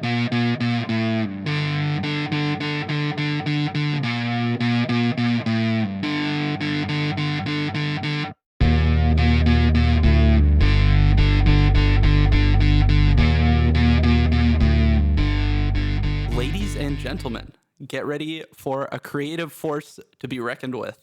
Ladies and gentlemen, get ready for a creative force to be reckoned with.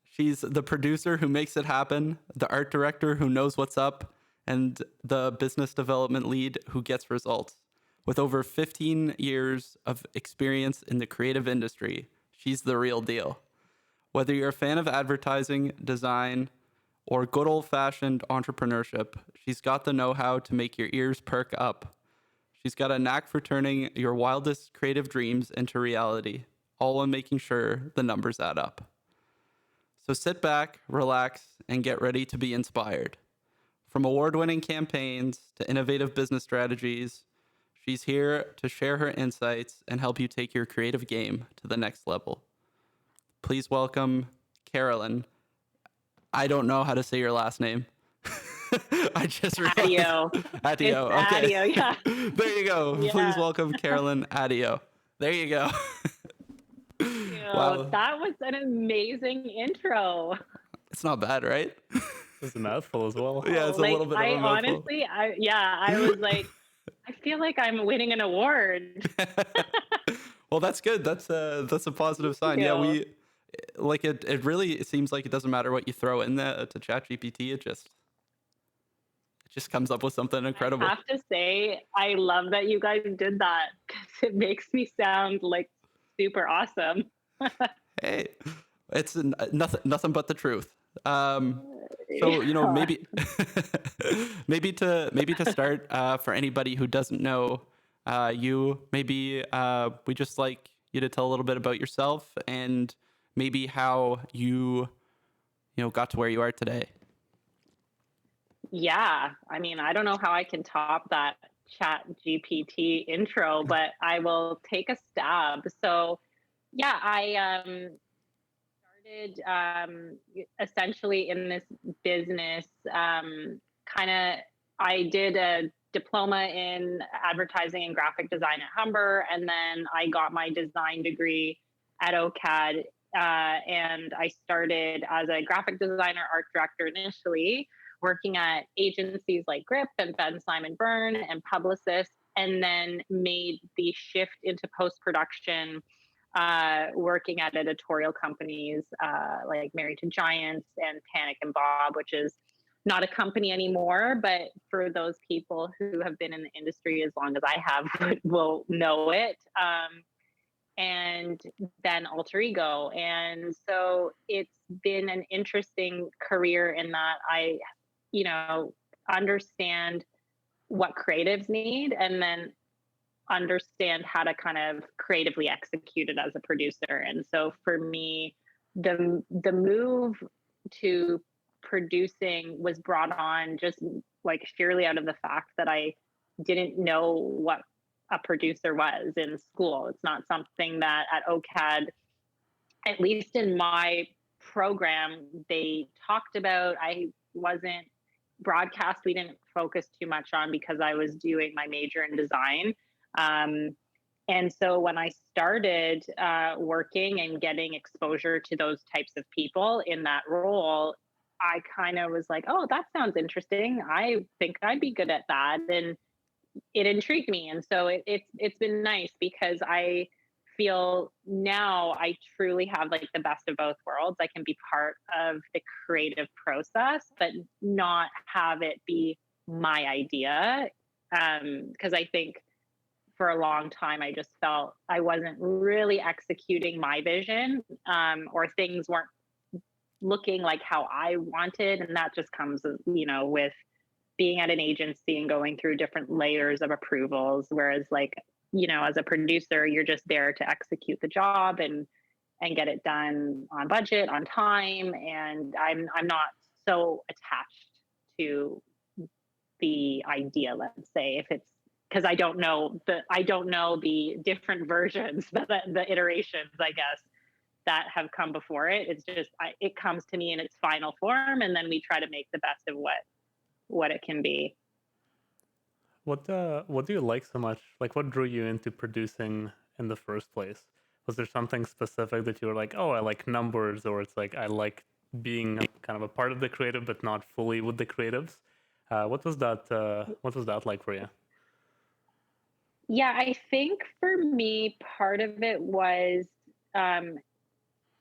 She's the producer who makes it happen, the art director who knows what's up, and the business development lead who gets results. With over 15 years of experience in the creative industry, she's the real deal. Whether you're a fan of advertising, design, or good old-fashioned entrepreneurship, she's got the know-how to make your ears perk up. She's got a knack for turning your wildest creative dreams into reality, all while making sure the numbers add up. So sit back, relax, and get ready to be inspired. From award-winning campaigns to innovative business strategies, she's here to share her insights and help you take your creative game to the next level. Please welcome Carolyn. I don't know how to say your last name. I just realized. Atyeo. Atyeo. It's Okay. Atyeo, yeah. There you go. Yeah. Please welcome Carolyn Atyeo. There you go. Wow. That was an amazing intro. It's not bad, right? It's a mouthful as well. Yeah, it's a little bit of a mouthful. Honestly, I was like, I feel like I'm winning an award. Well, that's good. That's a positive sign. Yeah, it really seems like it doesn't matter what you throw in there to ChatGPT. It just comes up with something incredible. I have to say, I love that you guys did that because it makes me sound like super awesome. Hey, it's nothing but the truth. So maybe to start, for anybody who doesn't know you, maybe we just like you to tell a little bit about yourself and maybe how you got to where you are today. Yeah, I mean, I don't know how I can top that Chat GPT intro, but I will take a stab. So yeah, I started essentially in this business. I did a diploma in advertising and graphic design at Humber, and then I got my design degree at OCAD, and I started as a graphic designer, art director initially, working at agencies like Grip and Ben Simon Byrne and Publicis, and then made the shift into post-production, working at editorial companies like Married to Giants and Panic and Bob, which is not a company anymore, but for those people who have been in the industry as long as I have will know it. And then Alter Ego. And so it's been an interesting career in that I understand what creatives need and then understand how to kind of creatively execute it as a producer. And so for me, the move to producing was brought on just like sheerly out of the fact that I didn't know what a producer was in school. It's not something that at OCAD, at least in my program, they talked about. I wasn't broadcast. We didn't focus too much on because I was doing my major in design. And so when I started working and getting exposure to those types of people in that role, I kind of was like, oh, that sounds interesting. I think I'd be good at that. And it intrigued me. And so it's been nice because I feel now I truly have like the best of both worlds. I can be part of the creative process, but not have it be my idea. Because I think for a long time, I just felt I wasn't really executing my vision, or things weren't looking like how I wanted. And that just comes, with being at an agency and going through different layers of approvals. Whereas as a producer, you're just there to execute the job and get it done on budget, on time. And I'm not so attached to the idea, let's say, if it's because I don't know the different versions, the iterations, I guess, that have come before it. It's just, it comes to me in its final form, and then we try to make the best of what it can be. What do you like so much? Like, what drew you into producing in the first place? Was there something specific that you were like, oh, I like numbers, or it's like I like being kind of a part of the creative, but not fully with the creatives? What was that? What was that like for you? Yeah, I think for me, part of it was, um,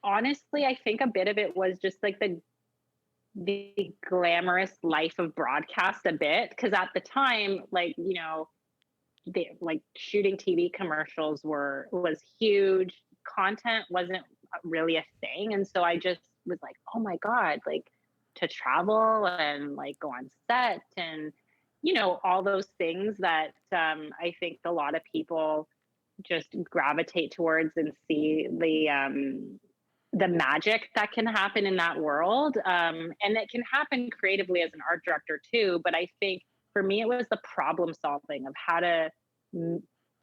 honestly, I think a bit of it was just like the glamorous life of broadcast a bit, because at the time, like, the like shooting TV commercials was huge. Content wasn't really a thing, and so I just was like, oh my god, like to travel and like go on set and all those things that I think a lot of people just gravitate towards and see the magic that can happen in that world. And it can happen creatively as an art director too. But I think for me, it was the problem solving of how to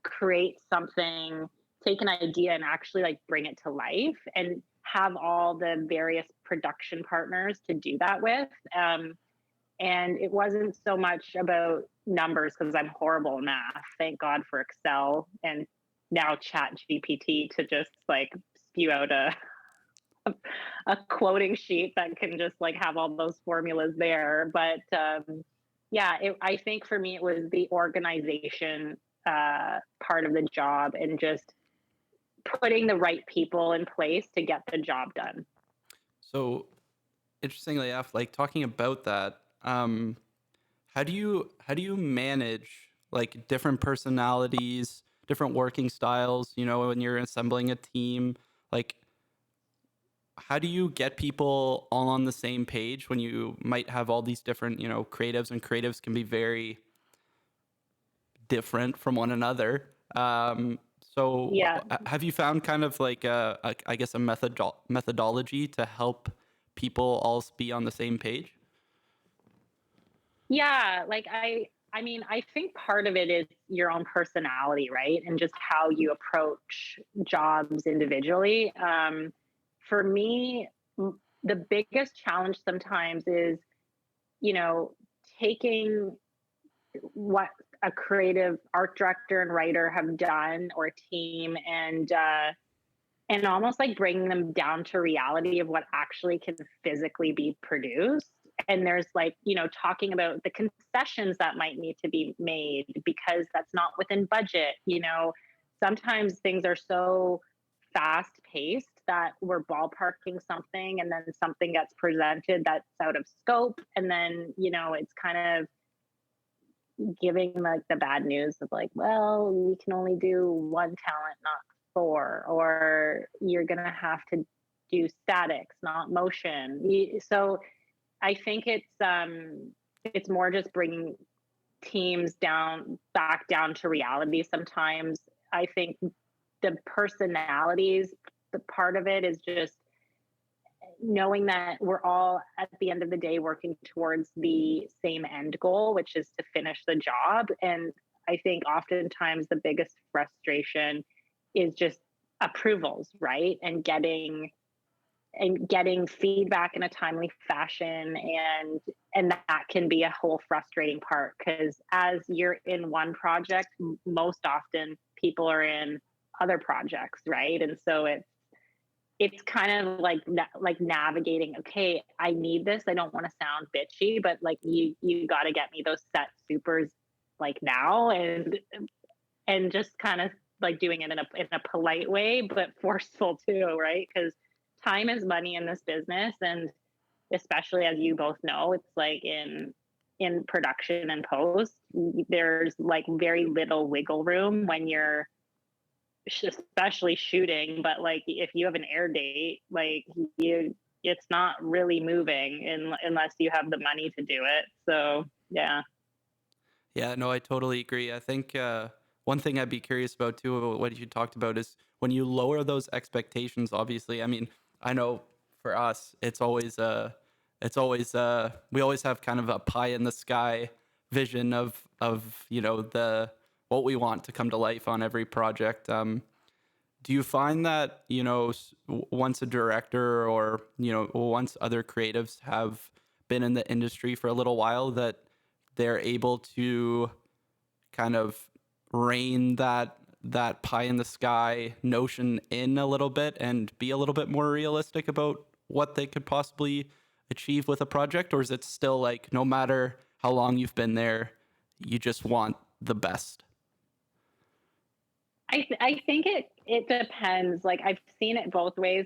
create something, take an idea and actually like bring it to life and have all the various production partners to do that with. And it wasn't so much about numbers because I'm horrible at math. Thank God for Excel and now Chat GPT to just like spew out a quoting sheet that can just like have all those formulas there. But yeah, I think for me it was the organization part of the job and just putting the right people in place to get the job done. So interestingly enough, like talking about that, how do you manage like different personalities, different working styles, when you're assembling a team? Like how do you get people all on the same page when you might have all these different, creatives, and creatives can be very different from one another. So Yeah. have you found kind of like I guess a methodology to help people all be on the same page? Yeah, like I mean, I think part of it is your own personality, right? And just how you approach jobs individually. For me, the biggest challenge sometimes is, you know, taking what a creative art director and writer have done or a team and almost like bringing them down to reality of what actually can physically be produced. And there's like, talking about the concessions that might need to be made because that's not within budget. Sometimes things are so fast paced that we're ballparking something and then something gets presented that's out of scope. And then, it's kind of giving like the bad news of like, well, we can only do one talent, not four, or you're gonna have to do statics, not motion. So I think it's more just bringing teams back down to reality. Sometimes I think the personalities, the part of it is just knowing that we're all at the end of the day working towards the same end goal, which is to finish the job. And I think oftentimes the biggest frustration is just approvals, right? And getting feedback in a timely fashion, and that can be a whole frustrating part because as you're in one project, most often people are in other projects, right? And so it's kind of like navigating, okay, I need this, I don't want to sound bitchy, but like you got to get me those set supers like now, and just kind of like doing it in a polite way but forceful too, right? Because time is money in this business, and especially as you both know, it's like in production and post, there's like very little wiggle room when you're especially shooting. But like if you have an air date, like it's not really moving unless you have the money to do it. So yeah. Yeah, no, I totally agree. I think one thing I'd be curious about too, about what you talked about, is when you lower those expectations. Obviously, I mean, I know for us, we always have kind of a pie in the sky vision of the what we want to come to life on every project. Do you find that once a director, or once other creatives have been in the industry for a little while, that they're able to kind of rein that pie in the sky notion in a little bit and be a little bit more realistic about what they could possibly achieve with a project? Or is it still like, no matter how long you've been there, you just want the best? I think it depends. Like, I've seen it both ways.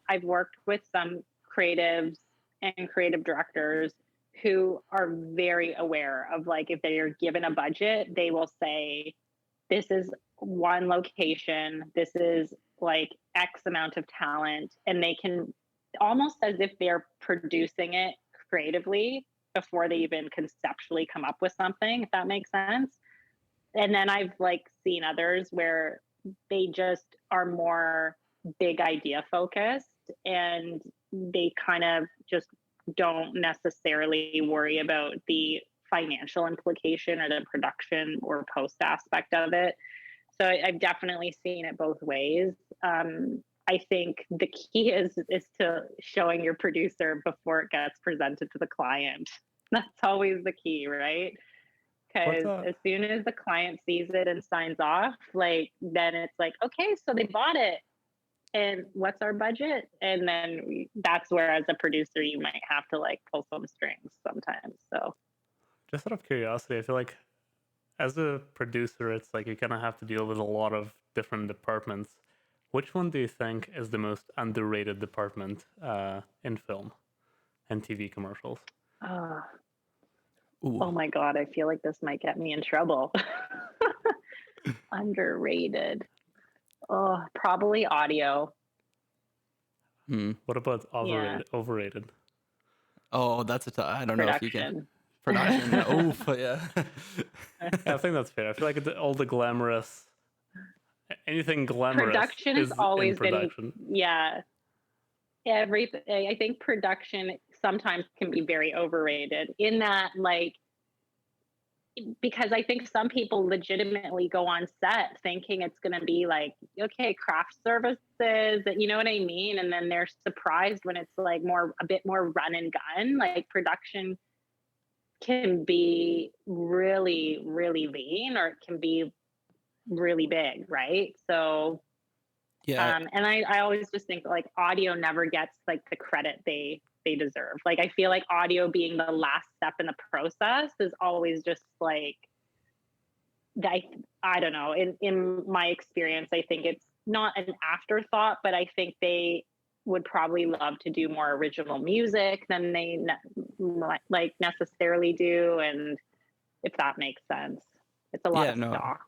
I've worked with some creatives and creative directors who are very aware of, like, if they are given a budget, they will say, this is one location, this is like X amount of talent, and they can, almost as if they're producing it creatively before they even conceptually come up with something, if that makes sense. And then I've like seen others where they just are more big idea focused, and they kind of just don't necessarily worry about the financial implication or the production or post aspect of it. So I've definitely seen it both ways. I think the key is to showing your producer before it gets presented to the client. That's always the key, right? Because as soon as the client sees it and signs off, like, then it's like, okay, so they bought it, and what's our budget? And then that's where, as a producer, you might have to like pull some strings sometimes. So just out of curiosity, I feel like as a producer, it's like you kind of have to deal with a lot of different departments. Which one do you think is the most underrated department in film and TV commercials? Oh my God, I feel like this might get me in trouble. Underrated. Oh, probably audio. What about overrated? Oh, that's I don't know if you can. Production. Yeah. I think that's fair. I feel like all the glamorous, anything glamorous, production has always been, yeah. Everything. I think production sometimes can be very overrated in that, like, because I think some people legitimately go on set thinking it's going to be like, okay, craft services, you know what I mean? And then they're surprised when it's like a bit more run and gun. Like, production can be really, really lean, or it can be really big, right? So, yeah. And I always just think like audio never gets like the credit they deserve. Like, I feel like audio being the last step in the process is always just like, I don't know. In my experience, I think it's not an afterthought, but I think they would probably love to do more original music than they like necessarily do, and if that makes sense, it's a lot of stock.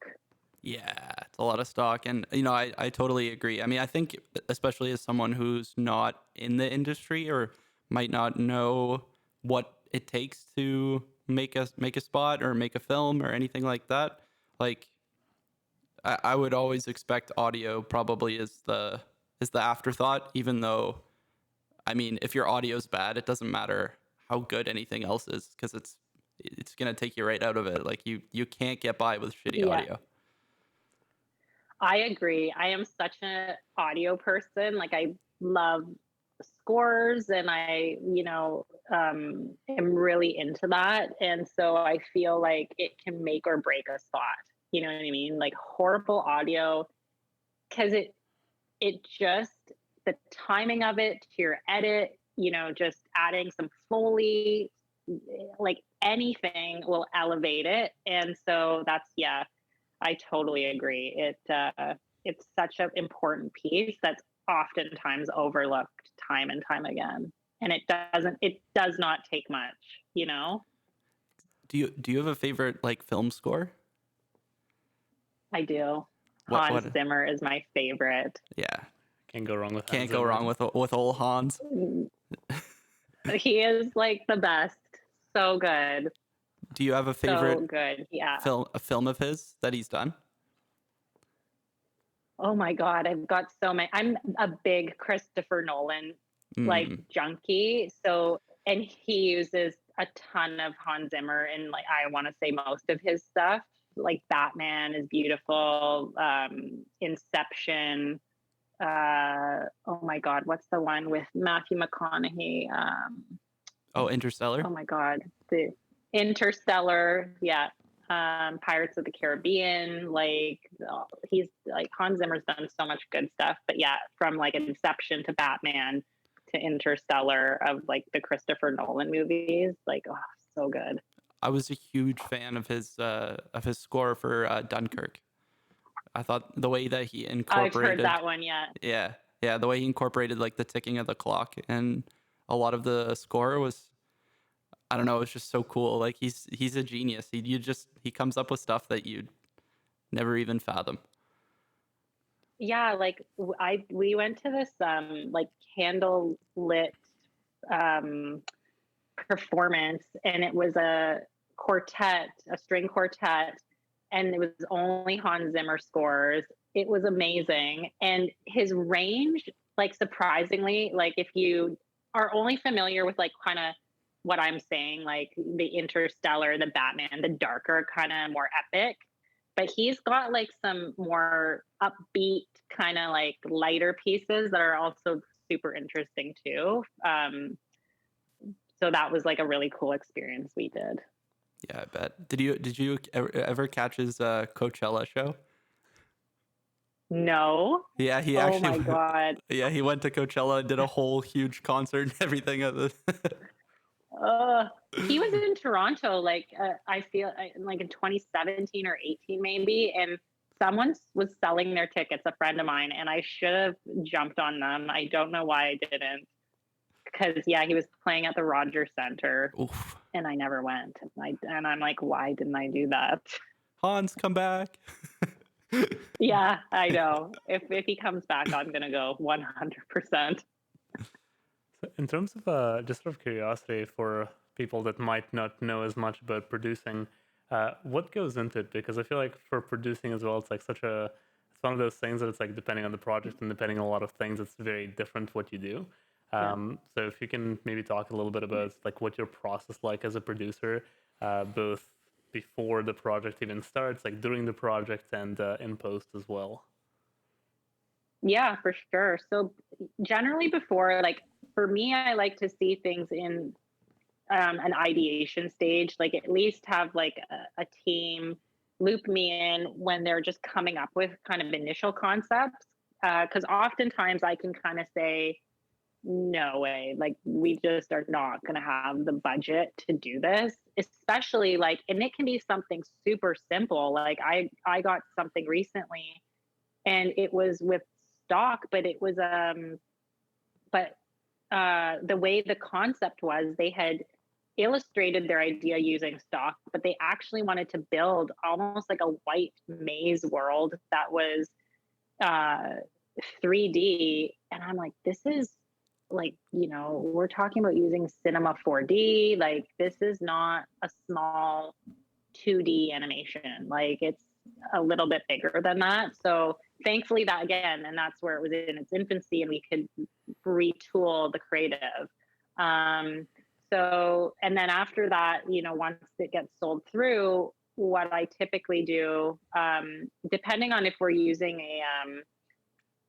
Yeah, it's a lot of stock, and I totally agree. I mean, I think especially as someone who's not in the industry or might not know what it takes to make a spot or make a film or anything like that, like I would always expect audio probably is the afterthought, even though, I mean, if your audio's bad, it doesn't matter how good anything else is, because it's gonna take you right out of it. Like, you can't get by with shitty audio. I agree. I am such an audio person. Like, I love scores, and I, am really into that. And so I feel like it can make or break a spot. You know what I mean? Like, horrible audio, because it just, the timing of it to your edit, just adding some Foley, like anything will elevate it. And so that's, I totally agree. It's such an important piece that's oftentimes overlooked time and time again. And it does not take much, Do you have a favorite like film score? I do. Hans Zimmer is my favorite. Yeah. Can't go wrong with Can't go wrong with old Hans. He is like the best. So good. Do you have a favorite film of his that he's done? Oh my God, I've got so many. I'm a big Christopher Nolan like junkie. So, and he uses a ton of Hans Zimmer in, like, I want to say most of his stuff. Like, Batman is beautiful. Inception. Oh my God, what's the one with Matthew McConaughey? Interstellar. Oh my God, the Interstellar. Yeah, Pirates of the Caribbean. Like he's like Hans Zimmer's done so much good stuff. But yeah, from like Inception to Batman to Interstellar of like the Christopher Nolan movies, like oh, so good. I was a huge fan of his score for Dunkirk. I thought the way that he incorporated. I've heard that one, yeah. Yeah, the way he incorporated like the ticking of the clock and a lot of the score was, I don't know, it's just so cool. Like he's a genius. He comes up with stuff that you'd never even fathom. Yeah, like we went to this like candle lit performance, and it was a string quartet, and it was only Hans Zimmer scores. It was amazing, and his range, like surprisingly, like if you are only familiar with like kind of what I'm saying, like the Interstellar, the Batman, the darker kind of more epic, but he's got like some more upbeat kind of like lighter pieces that are also super interesting too. So that was like a really cool experience we did. Yeah, I bet. Did you ever catch his Coachella show? No. Yeah, he Oh actually. my god. Yeah, he went to Coachella and did a whole huge concert and everything. He was in Toronto, like I feel like in 2017 or 18 maybe, and someone was selling their tickets, a friend of mine, and I should have jumped on them. I don't know why I didn't, because yeah, he was playing at the Rogers Center. Oof. And I never went. And I'm like, why didn't I do that? Hans, come back. Yeah, I know. If he comes back, I'm gonna go 100%. So in terms of just sort of curiosity for people that might not know as much about producing, what goes into it? Because I feel like for producing as well, it's like it's one of those things that it's like depending on the project and depending on a lot of things, it's very different what you do. So if you can maybe talk a little bit about like what your process like as a producer, both before the project even starts, like during the project and in post as well. Yeah, for sure. So generally before, like for me, I like to see things in an ideation stage, like at least have like a team loop me in when they're just coming up with kind of initial concepts. Because oftentimes I can kind of say, no way, like we just are not going to have the budget to do this, especially like, and it can be something super simple. Like I got something recently and it was with stock, but it was the way the concept was, they had illustrated their idea using stock, but they actually wanted to build almost like a white maze world that was 3D. And I'm like, this is like, we're talking about using Cinema 4D. Like, this is not a small 2D animation. Like, it's a little bit bigger than that. So thankfully that again, and that's where it was in its infancy and we could retool the creative. So, and then after that, once it gets sold through, what I typically do, depending on if we're using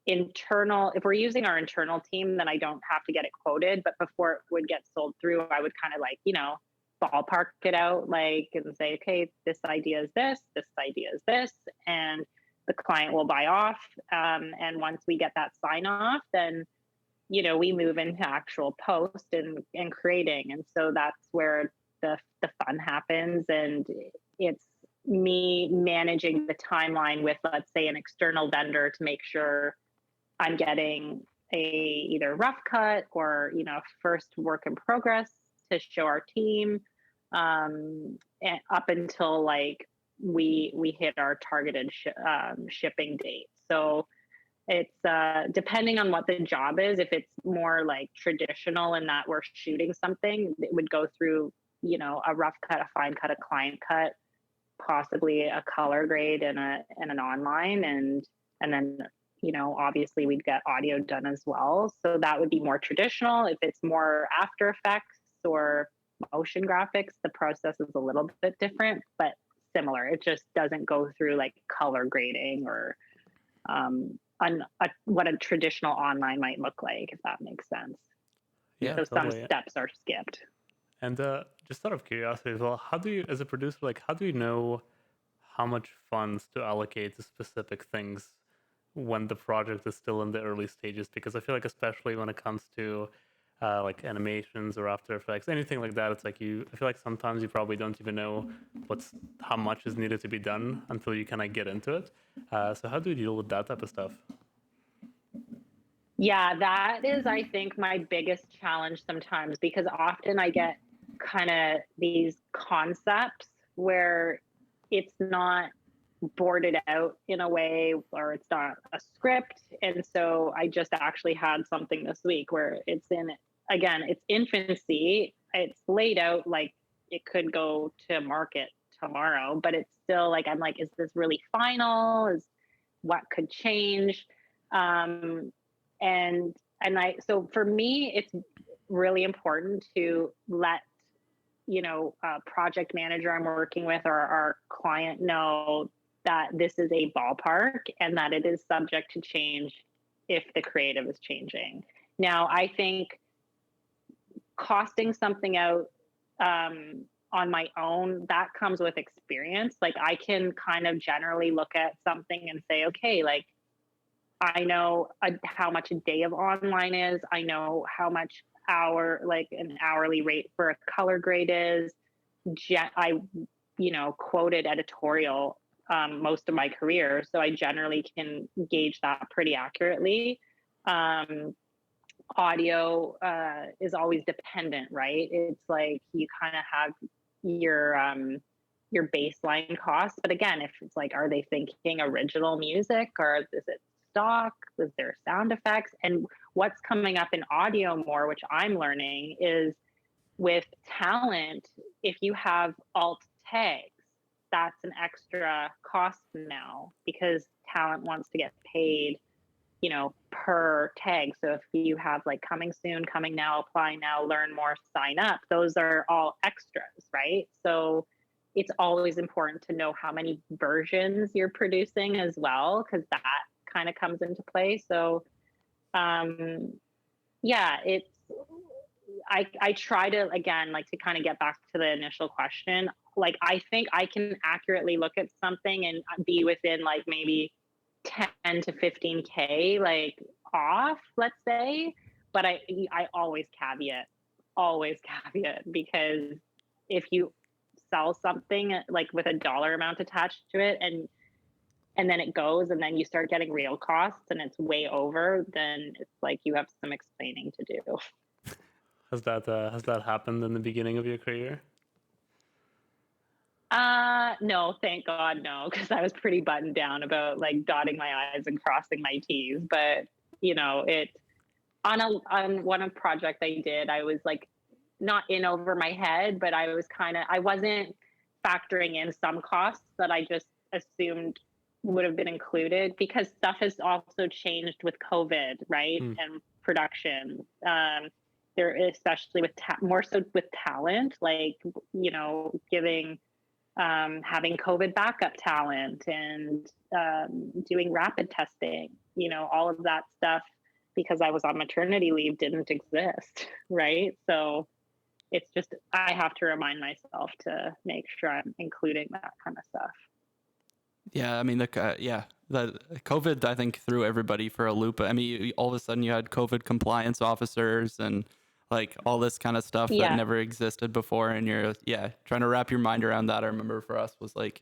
if we're using our internal team, then I don't have to get it quoted. But before it would get sold through, I would kind of like, ballpark it out, like, and say, okay, this idea is this idea is this, and the client will buy off. And once we get that sign off, then, we move into actual post and creating. And so that's where the fun happens. And it's me managing the timeline with, let's say, an external vendor to make sure I'm getting either rough cut or, first work in progress to show our team, and up until like we hit our targeted shipping date. So it's depending on what the job is. If it's more like traditional in that we're shooting something, it would go through, a rough cut, a fine cut, a client cut, possibly a color grade and an online, and then obviously we'd get audio done as well. So that would be more traditional. If it's more After Effects or motion graphics, the process is a little bit different, but similar. It just doesn't go through like color grading or what a traditional online might look like, if that makes sense. Yeah, so totally, some steps are skipped. And just out of curiosity as well, how do you, as a producer, like how do you know how much funds to allocate to specific things when the project is still in the early stages? Because I feel like especially when it comes to like animations or After Effects, anything like that, it's like I feel like sometimes you probably don't even know how much is needed to be done until you kind of get into it. So how do you deal with that type of stuff? Yeah, that is, I think, my biggest challenge sometimes, because often I get kind of these concepts where it's not boarded out in a way, or it's not a script. And so I just actually had something this week where it's infancy. It's laid out like it could go to market tomorrow, but it's still like, I'm like, is this really final? What could change? Um, so for me, it's really important to let project manager I'm working with or our client know that this is a ballpark and that it is subject to change if the creative is changing. Now, I think costing something out on my own, that comes with experience. Like, I can kind of generally look at something and say, okay, like, I know how much a day of online is. I know how much an hourly rate for a color grade is. I, quoted editorial most of my career, so I generally can gauge that pretty accurately. Audio is always dependent, right? It's like you kind of have your baseline costs, but again, if it's like, are they thinking original music or is it stock? Is there sound effects? And what's coming up in audio more, which I'm learning, is with talent, if you have alt tags, that's an extra cost now because talent wants to get paid, per tag. So if you have like coming soon, coming now, apply now, learn more, sign up, those are all extras, right? So it's always important to know how many versions you're producing as well, because that kind of comes into play. So I try to, again, like, to kind of get back to the initial question, like, I think I can accurately look at something and be within like maybe 10 to 15K like off, let's say, but I always caveat, because if you sell something like with a dollar amount attached to it and then it goes and then you start getting real costs and it's way over, then it's like you have some explaining to do. Has that happened in the beginning of your career? No, thank God, no, because I was pretty buttoned down about like dotting my I's and crossing my T's. But it on one project I did, I was like not in over my head, but I wasn't factoring in some costs that I just assumed would have been included, because stuff has also changed with COVID, right? And production. There, especially with more so with talent, like giving. Having COVID backup talent and doing rapid testing, all of that stuff, because I was on maternity leave, didn't exist, right? So it's just, I have to remind myself to make sure I'm including that kind of stuff. Yeah, I mean, the COVID, I think, threw everybody for a loop. I mean, all of a sudden you had COVID compliance officers and like all this kind of stuff that never existed before, and you're trying to wrap your mind around that. I remember for us was like,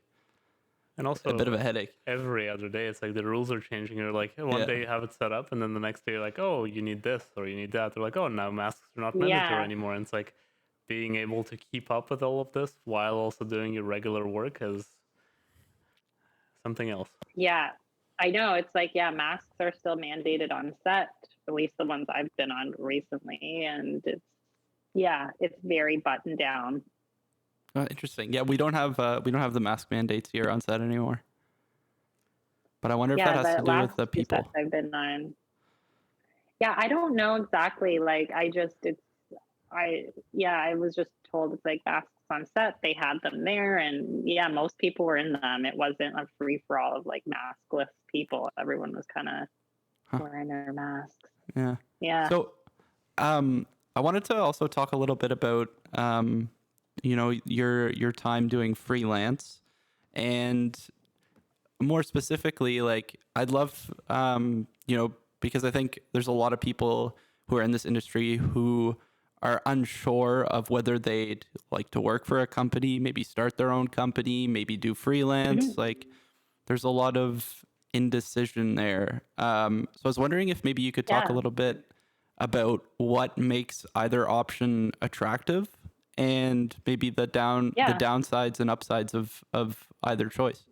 and also a bit of a headache. Every other day, it's like the rules are changing. You're like, one day you have it set up, and then the next day you're like, oh, you need this or you need that. They're like, oh, now masks are not mandatory anymore. And it's like being able to keep up with all of this while also doing your regular work is something else. Yeah, I know. It's like, masks are still mandated on set, at least the ones I've been on recently, and it's very buttoned down. Interesting. Yeah, we don't have the mask mandates here on set anymore. But I wonder if that has to do with the people I've been on. Yeah, I don't know exactly. Like, I was just told it's like masks on set. They had them there, and most people were in them. It wasn't a free for all of like maskless people. Everyone was kind of wearing their masks. Yeah. So, I wanted to also talk a little bit about, your time doing freelance, and more specifically, like I'd love, because I think there's a lot of people who are in this industry who are unsure of whether they'd like to work for a company, maybe start their own company, maybe do freelance. Like there's a lot of indecision there. So I was wondering if maybe you could talk a Yeah. little bit about what makes either option attractive and maybe the Yeah. downsides and upsides of either choice.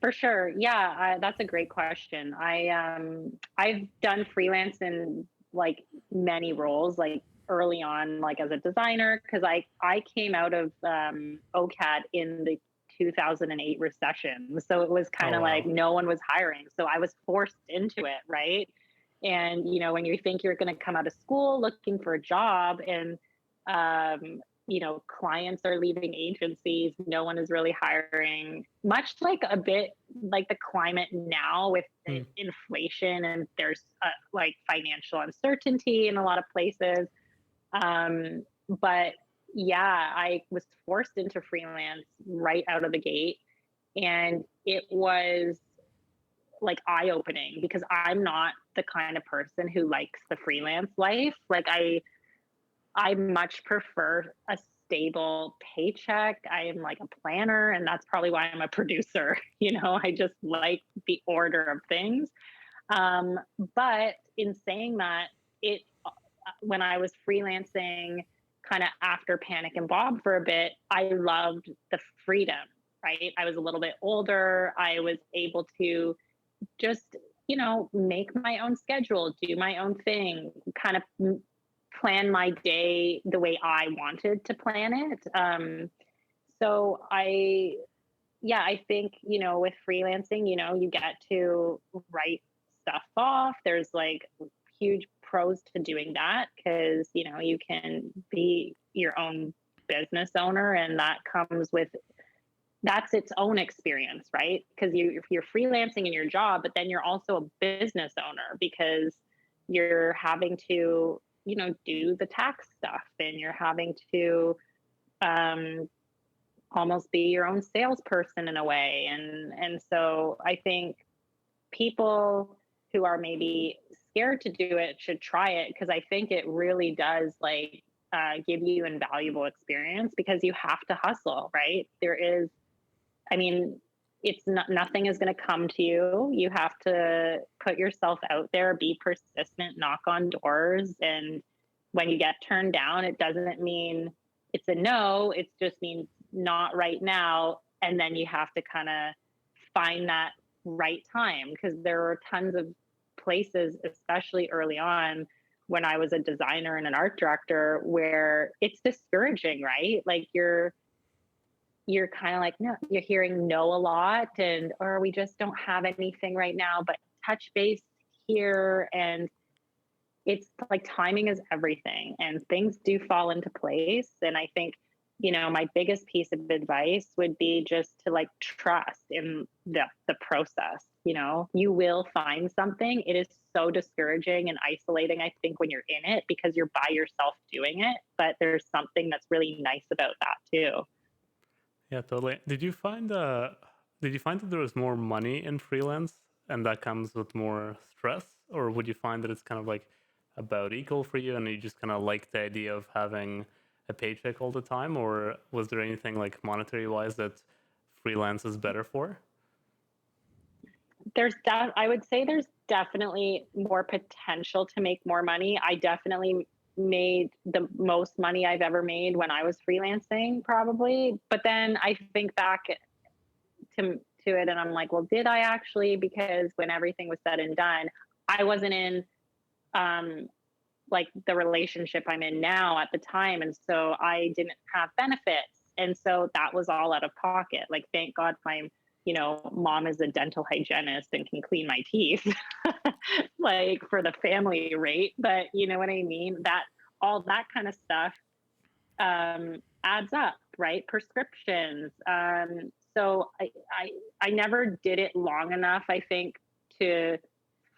For sure. Yeah, that's a great question. I've done freelance in like many roles, like early on, like as a designer, because I came out of OCAD in the 2008 recession, so it was Oh kind of like wow. no one was hiring, so I was forced into it, right? And when you think you're going to come out of school looking for a job, and clients are leaving agencies, no one is really hiring, much like a bit like the climate now with the Mm. inflation, and there's like financial uncertainty in a lot of places. But yeah, I was forced into freelance right out of the gate, and it was like eye opening because I'm not the kind of person who likes the freelance life. Like I much prefer a stable paycheck. I am like a planner, and that's probably why I'm a producer. I just like the order of things. But in saying that, it when I was freelancing kind of after Panic and Bob for a bit, I loved the freedom, right? I was a little bit older. I was able to just, make my own schedule, do my own thing, kind of plan my day the way I wanted to plan it. So I think, with freelancing, you get to write stuff off. There's like huge pros to doing that because, you can be your own business owner, and that's its own experience, right? Because you're freelancing in your job, but then you're also a business owner because you're having to, do the tax stuff, and you're having to um, almost be your own salesperson in a way. And so I think people who are maybe scared to do it should try it, because I think it really does like give you invaluable experience, because you have to hustle, right? I mean, it's not, nothing is going to come to you. You have to put yourself out there, be persistent, knock on doors. And when you get turned down, it doesn't mean it's a no. It just means not right now. And then you have to kind of find that right time, because there are tons of places, especially early on when I was a designer and an art director, where it's discouraging, right? Like you're kind of like, no, you're hearing no a lot, or we just don't have anything right now, but touch base here. And it's like timing is everything, and things do fall into place. And I think, my biggest piece of advice would be just to like trust in the process. You will find something. It is so discouraging and isolating, I think, when you're in it, because you're by yourself doing it, but there's something that's really nice about that too. Yeah, totally. Did you find that there was more money in freelance and that comes with more stress, or would you find that it's kind of like about equal for you and you just kind of like the idea of having a paycheck all the time, or was there anything like monetary wise that freelance is better for? I would say there's definitely more potential to make more money. I definitely made the most money I've ever made when I was freelancing, probably. But then I think back to it, and I'm like, well, did I actually? Because when everything was said and done, I wasn't in um like the relationship I'm in now at the time, and so I didn't have benefits, and so that was all out of pocket. Like, thank God my mom is a dental hygienist and can clean my teeth, like for the family rate. But you know what I mean? That all that kind of stuff adds up, right? Prescriptions. So I never did it long enough, I think, to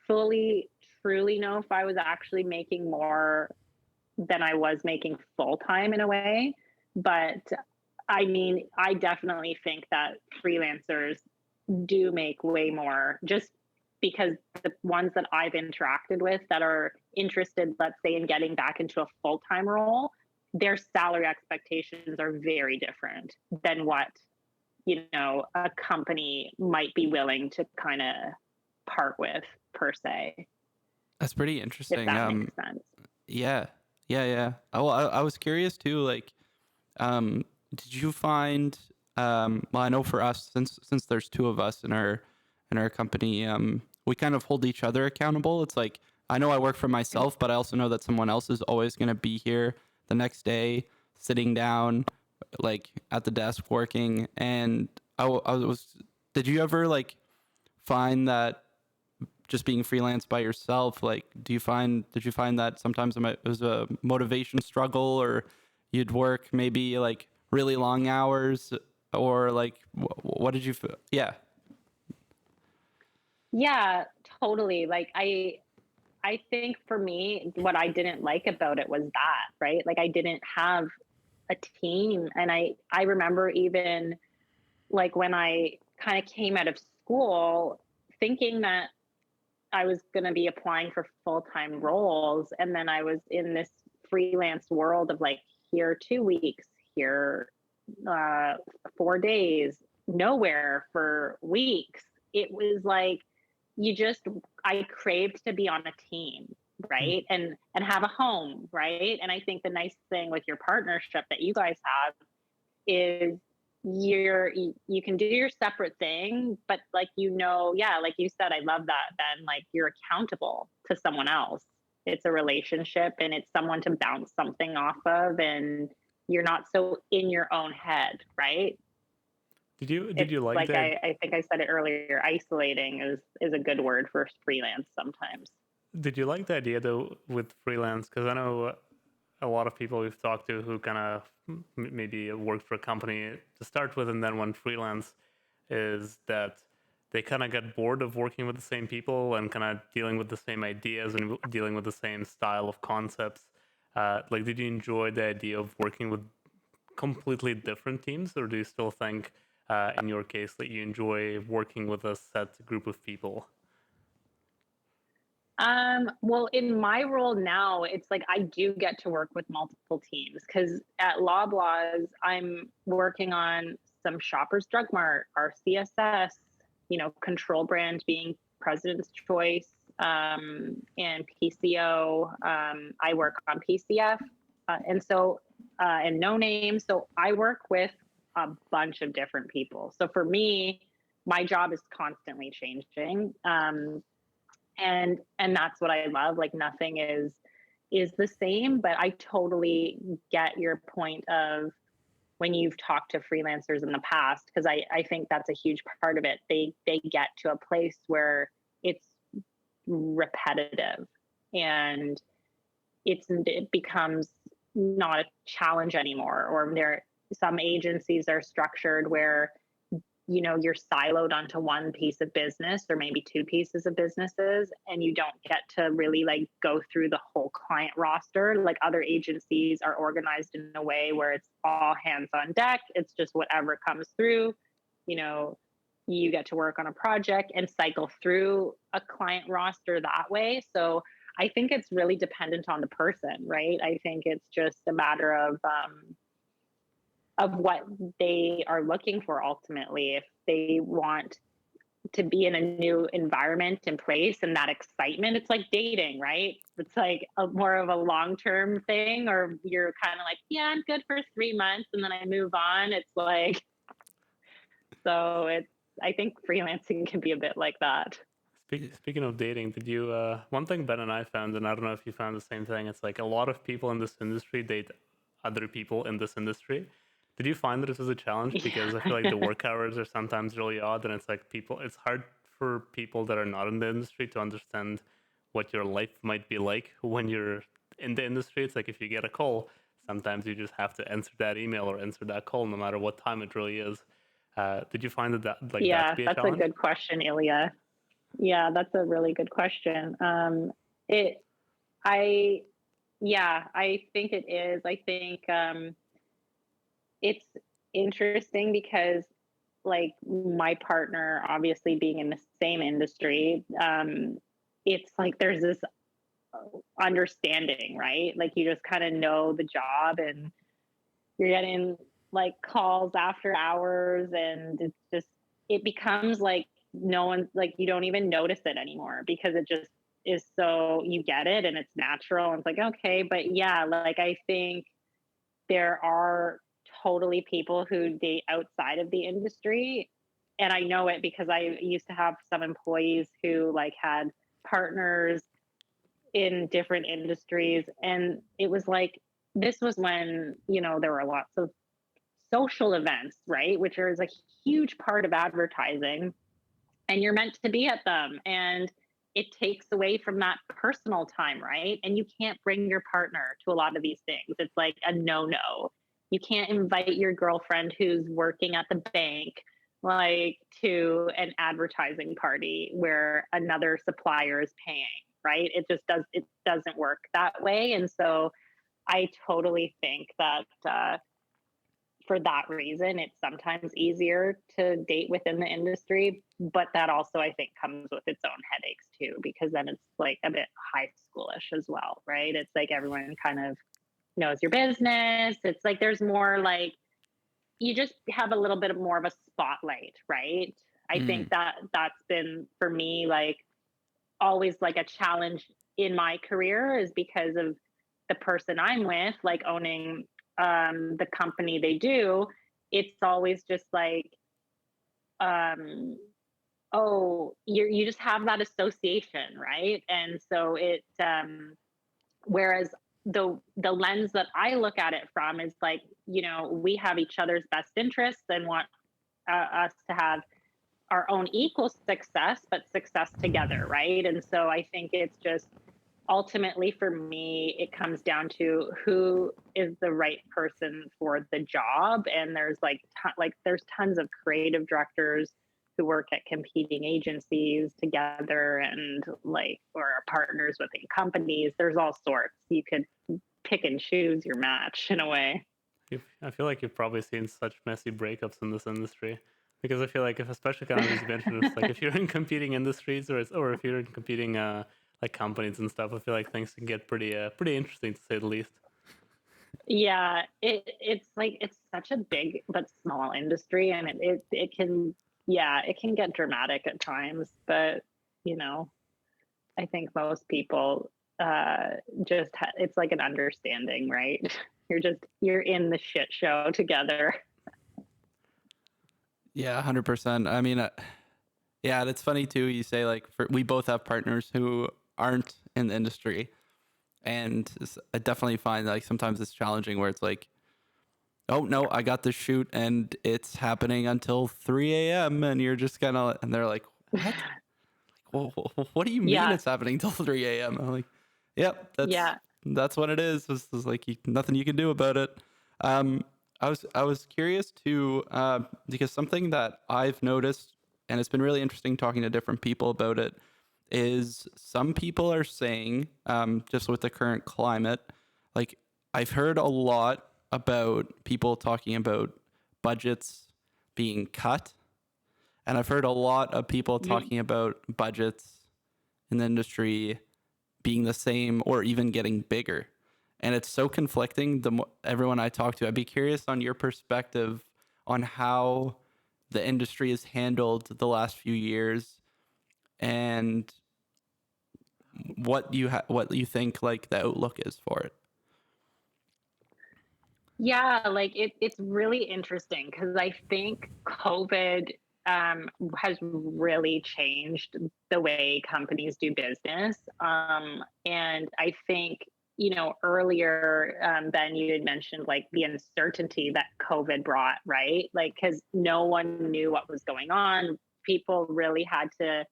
fully truly know if I was actually making more than I was making full time in a way. But I mean, I definitely think that freelancers do make way more, just because the ones that I've interacted with that are interested, let's say, in getting back into a full time role, their salary expectations are very different than what, a company might be willing to kind of part with, per se. That's pretty If interesting. that makes sense. Yeah, yeah. Well, I was curious too. Like, did you find? Well, I know for us, since there's two of us in our company, we kind of hold each other accountable. It's like I know I work for myself, but I also know that someone else is always going to be here the next day, sitting down, like at the desk working. And I was. Did you ever like find that just being freelance by yourself, like did you find that sometimes it was a motivation struggle, or you'd work maybe like really long hours, or like what did you feel? Yeah. Yeah, totally. Like I think for me, what I didn't like about it was that, right? Like I didn't have a team. And I remember even like when I kind of came out of school thinking that I was going to be applying for full-time roles. And then I was in this freelance world of like, here 2 weeks, here 4 days, nowhere for weeks. It was like, I craved to be on a team, right? And have a home, right? And I think the nice thing with your partnership that you guys have is you can do your separate thing, but like, yeah, like you said, I love that, Ben, like you're accountable to someone else. It's a relationship and it's someone to bounce something off of, and you're not so in your own head, right? Did you like Like that? I think I said it earlier, isolating is a good word for freelance sometimes. Did you like the idea though with freelance? Because I know a lot of people we've talked to who kind of maybe worked for a company to start with and then went freelance, is that they kind of got bored of working with the same people and kind of dealing with the same ideas and dealing with the same style of concepts. Like, did you enjoy the idea of working with completely different teams, or do you still think, in your case, that you enjoy working with a set group of people? Well, in my role now, it's like I do get to work with multiple teams because at Loblaws, I'm working on some Shoppers Drug Mart, our CSS, control brand being President's Choice, and PCO. I work on PCF, and No Name. So I work with a bunch of different people. So for me, my job is constantly changing. And that's what I love. Like nothing is the same, but I totally get your point of when you've talked to freelancers in the past, because I think that's a huge part of it. They get to a place where it's repetitive and it becomes not a challenge anymore. Or some agencies are structured where you're siloed onto one piece of business or maybe two pieces of businesses, and you don't get to really like go through the whole client roster. Like other agencies are organized in a way where it's all hands on deck. It's just whatever comes through, you get to work on a project and cycle through a client roster that way. So I think it's really dependent on the person, right? I think it's just a matter of what they are looking for ultimately. If they want to be in a new environment and place and that excitement, it's like dating, right? It's like more of a long-term thing, or you're kind of like, yeah, I'm good for 3 months and then I move on. It's like, I think freelancing can be a bit like that. Speaking of dating, did you one thing Ben and I found, and I don't know if you found the same thing, it's like a lot of people in this industry date other people in this industry. Did you find that this was a challenge? Because I feel like the work hours are sometimes really odd, and it's like it's hard for people that are not in the industry to understand what your life might be like when you're in the industry. It's like if you get a call, sometimes you just have to answer that email or answer that call, no matter what time it really is. Did you find that to Yeah, be a that's a challenge? good question, Ilya. Yeah, that's a really good question. It, I, yeah, I think it is. I think it's interesting because, like, my partner, obviously being in the same industry, it's like there's this understanding, right? Like, you just kind of know the job, and you're getting like calls after hours, and it's just, it becomes like no one, like, you don't even notice it anymore because it just is, so you get it and it's natural, and it's like, okay. But yeah, like, I think there are totally people who date outside of the industry, and I know it because I used to have some employees who like had partners in different industries, and it was like, this was when, there were lots of social events, right, which is a huge part of advertising, and you're meant to be at them, and it takes away from that personal time, right? And you can't bring your partner to a lot of these things. It's like a no. You can't invite your girlfriend who's working at the bank, like, to an advertising party where another supplier is paying, right? It doesn't work that way. And so I totally think that for that reason, it's sometimes easier to date within the industry, but that also, I think, comes with its own headaches too, because then it's like a bit high schoolish as well, right? It's like everyone kind of knows your business. It's like there's more, like, you just have a little bit more of a spotlight, right? I think that that's been for me, like, always like a challenge in my career, is because of the person I'm with, like, owning the company they do. It's always just like, um, oh, you just have that association, right? And so it, whereas the lens that I look at it from is like, we have each other's best interests and want us to have our own equal success, but success together, right? And so I think it's just, ultimately for me, it comes down to who is the right person for the job. And there's like, there's tons of creative directors who work at competing agencies together, and like, or are partners within companies. There's all sorts. You could pick and choose your match in a way. I feel like you've probably seen such messy breakups in this industry, because I feel like, if especially kind of these ventures, like if you're in competing industries, or if you're in competing like companies and stuff, I feel like things can get pretty interesting, to say the least. Yeah, it's like, it's such a big but small industry, and it can, yeah, it can get dramatic at times, but I think most people just it's like an understanding, right? You're in the shit show together. Yeah, 100%. I mean, yeah, and it's funny too. You say, like, we both have partners who aren't in the industry, and I definitely find, like, sometimes it's challenging where it's like, oh no, I got this shoot and it's happening until 3 a.m. and you're just and they're like, what? What do you mean Yeah, it's happening till 3 a.m.? I'm like, yep, yeah. that's what it is. This is like, nothing you can do about it. Um, I was curious too, because something that I've noticed, and it's been really interesting talking to different people about it, is some people are saying, just with the current climate, like, I've heard a lot about people talking about budgets being cut, and I've heard a lot of people Mhm. talking about budgets in the industry being the same or even getting bigger. And it's so conflicting. Everyone I talk to, I'd be curious on your perspective on how the industry has handled the last few years, and what you think, like, the outlook is for it. Yeah, like, it's really interesting because I think COVID has really changed the way companies do business. And I think, earlier, Ben, you had mentioned like the uncertainty that COVID brought, right? Like, because no one knew what was going on. People really had to,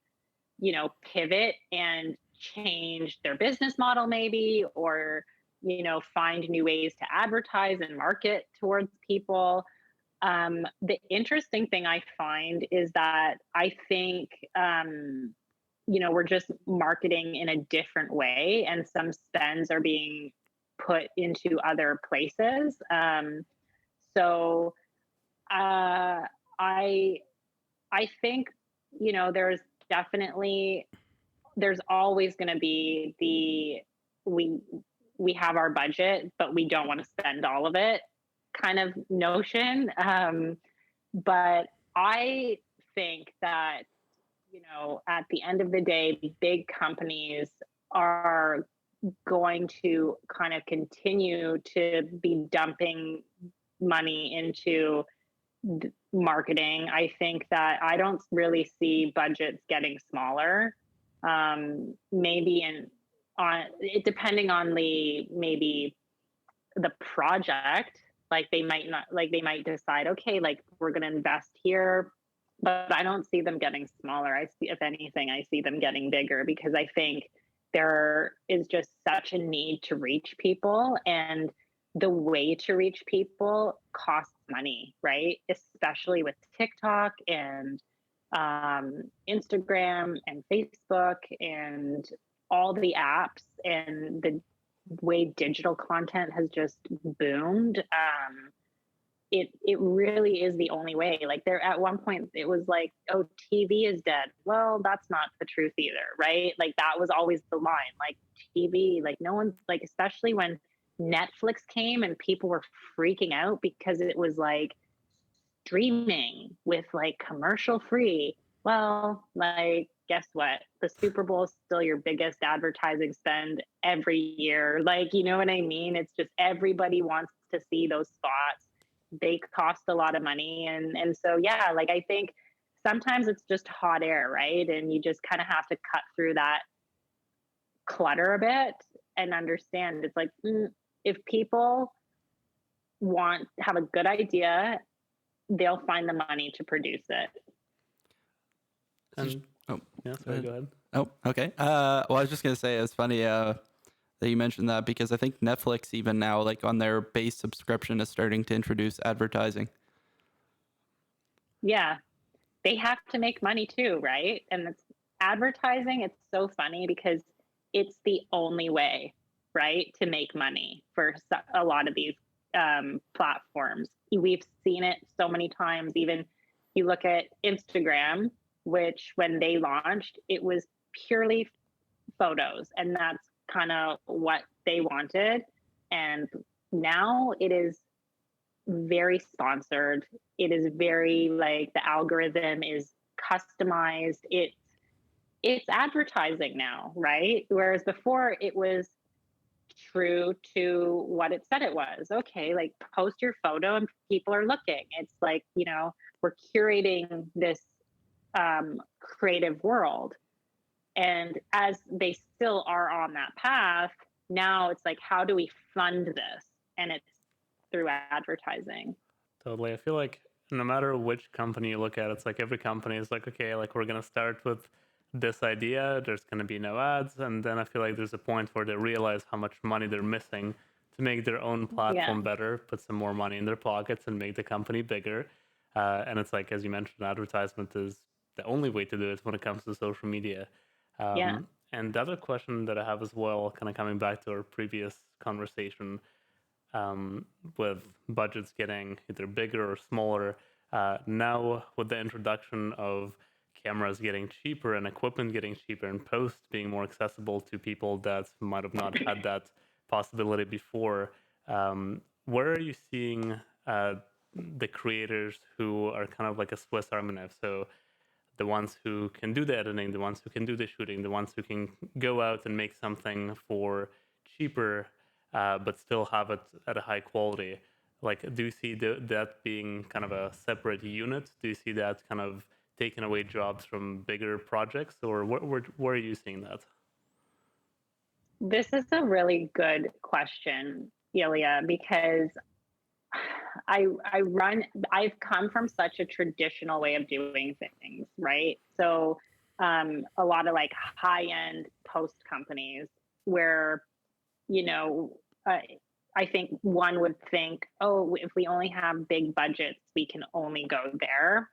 pivot and change their business model, maybe, or find new ways to advertise and market towards people. The interesting thing I find is that I think we're just marketing in a different way, and some spends are being put into other places. So I think, there's always going to be we have our budget, but we don't want to spend all of it kind of notion. But I think that, at the end of the day, big companies are going to kind of continue to be dumping money into marketing. I think that I don't really see budgets getting smaller. Maybe depending on maybe the project, like they might decide, okay, like we're going to invest here, but I don't see them getting smaller. If anything, I see them getting bigger, because I think there is just such a need to reach people, and the way to reach people costs money, right? Especially with TikTok and Instagram and Facebook and all the apps, and the way digital content has just boomed. It really is the only way. Like, there at one point it was like, oh, TV is dead. Well, that's not the truth either, right? Like, that was always the line. Like, TV, like, no one's like, especially when Netflix came and people were freaking out because it was like streaming with like commercial free. Well, like, guess what? The Super Bowl is still your biggest advertising spend every year. Like, you know what I mean? It's just everybody wants to see those spots. They cost a lot of money. And so, yeah, like, I think sometimes it's just hot air, right? And you just kind of have to cut through that clutter a bit and understand it's like, if people have a good idea, they'll find the money to produce it. And, sorry, go ahead. Oh, okay. Well, I was just going to say, it's funny that you mentioned that, because I think Netflix even now, like on their base subscription, is starting to introduce advertising. Yeah. They have to make money too, right? And advertising, it's so funny because it's the only way, right, to make money for a lot of these platforms. We've seen it so many times. Even you look at Instagram, which when they launched, it was purely photos, and that's kind of what they wanted. And now it is very sponsored. It is very, like, the algorithm is customized. It's advertising now, right? Whereas before it was true to what it said it was. Okay, like, post your photo and people are looking. It's like, we're curating this creative world. And as they still are on that path, now it's like, how do we fund this? And it's through advertising. Totally. I feel like no matter which company you look at, it's like every company is like, okay, like, we're going to start with this idea. There's going to be no ads. And then I feel like there's a point where they realize how much money they're missing to make their own platform better, put some more money in their pockets and make the company bigger. And it's like, as you mentioned, advertisement is the only way to do it when it comes to social media. And the other question that I have as well, kind of coming back to our previous conversation, with budgets getting either bigger or smaller, now with the introduction of cameras getting cheaper and equipment getting cheaper and post being more accessible to people that might have not had that possibility before, where are you seeing the creators who are kind of like a Swiss Army knife? So the ones who can do the editing, the ones who can do the shooting, the ones who can go out and make something for cheaper, but still have it at a high quality. Like, do you see that being kind of a separate unit? Do you see that kind of taking away jobs from bigger projects, or where are you seeing that? This is a really good question, Ilya, because I've come from such a traditional way of doing things, right? So a lot of like high-end post companies where, I think one would think, oh, if we only have big budgets, we can only go there.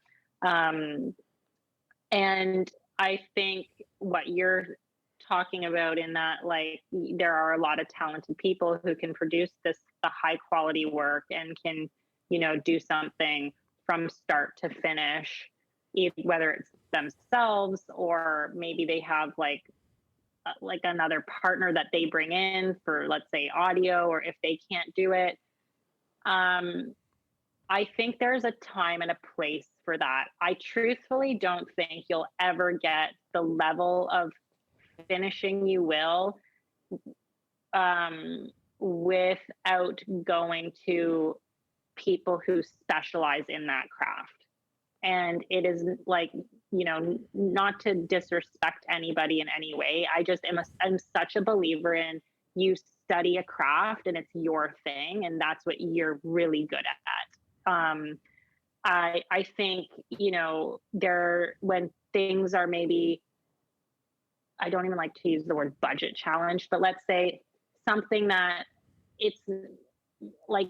And I think what you're talking about in that, like, there are a lot of talented people who can produce the high quality work and can, do something from start to finish, whether it's themselves or maybe they have like another partner that they bring in for, let's say, audio, or if they can't do it. I think there's a time and a place for that. I truthfully don't think you'll ever get the level of finishing you will without going to people who specialize in that craft. And it is like, not to disrespect anybody in any way. I'm such a believer in, you study a craft and it's your thing, and that's what you're really good at. I think, when things are maybe, I don't even like to use the word budget challenge, but let's say something that it's like,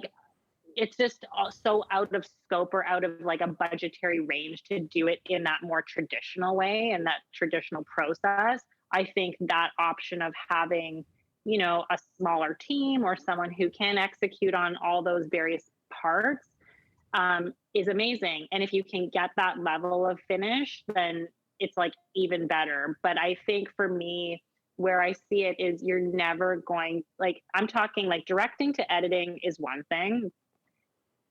it's just so out of scope or out of like a budgetary range to do it in that more traditional way and that traditional process. I think that option of having, a smaller team or someone who can execute on all those various parts is amazing. And if you can get that level of finish, then it's like even better. But I think for me, where I see it is, you're never going, like, I'm talking like directing to editing is one thing.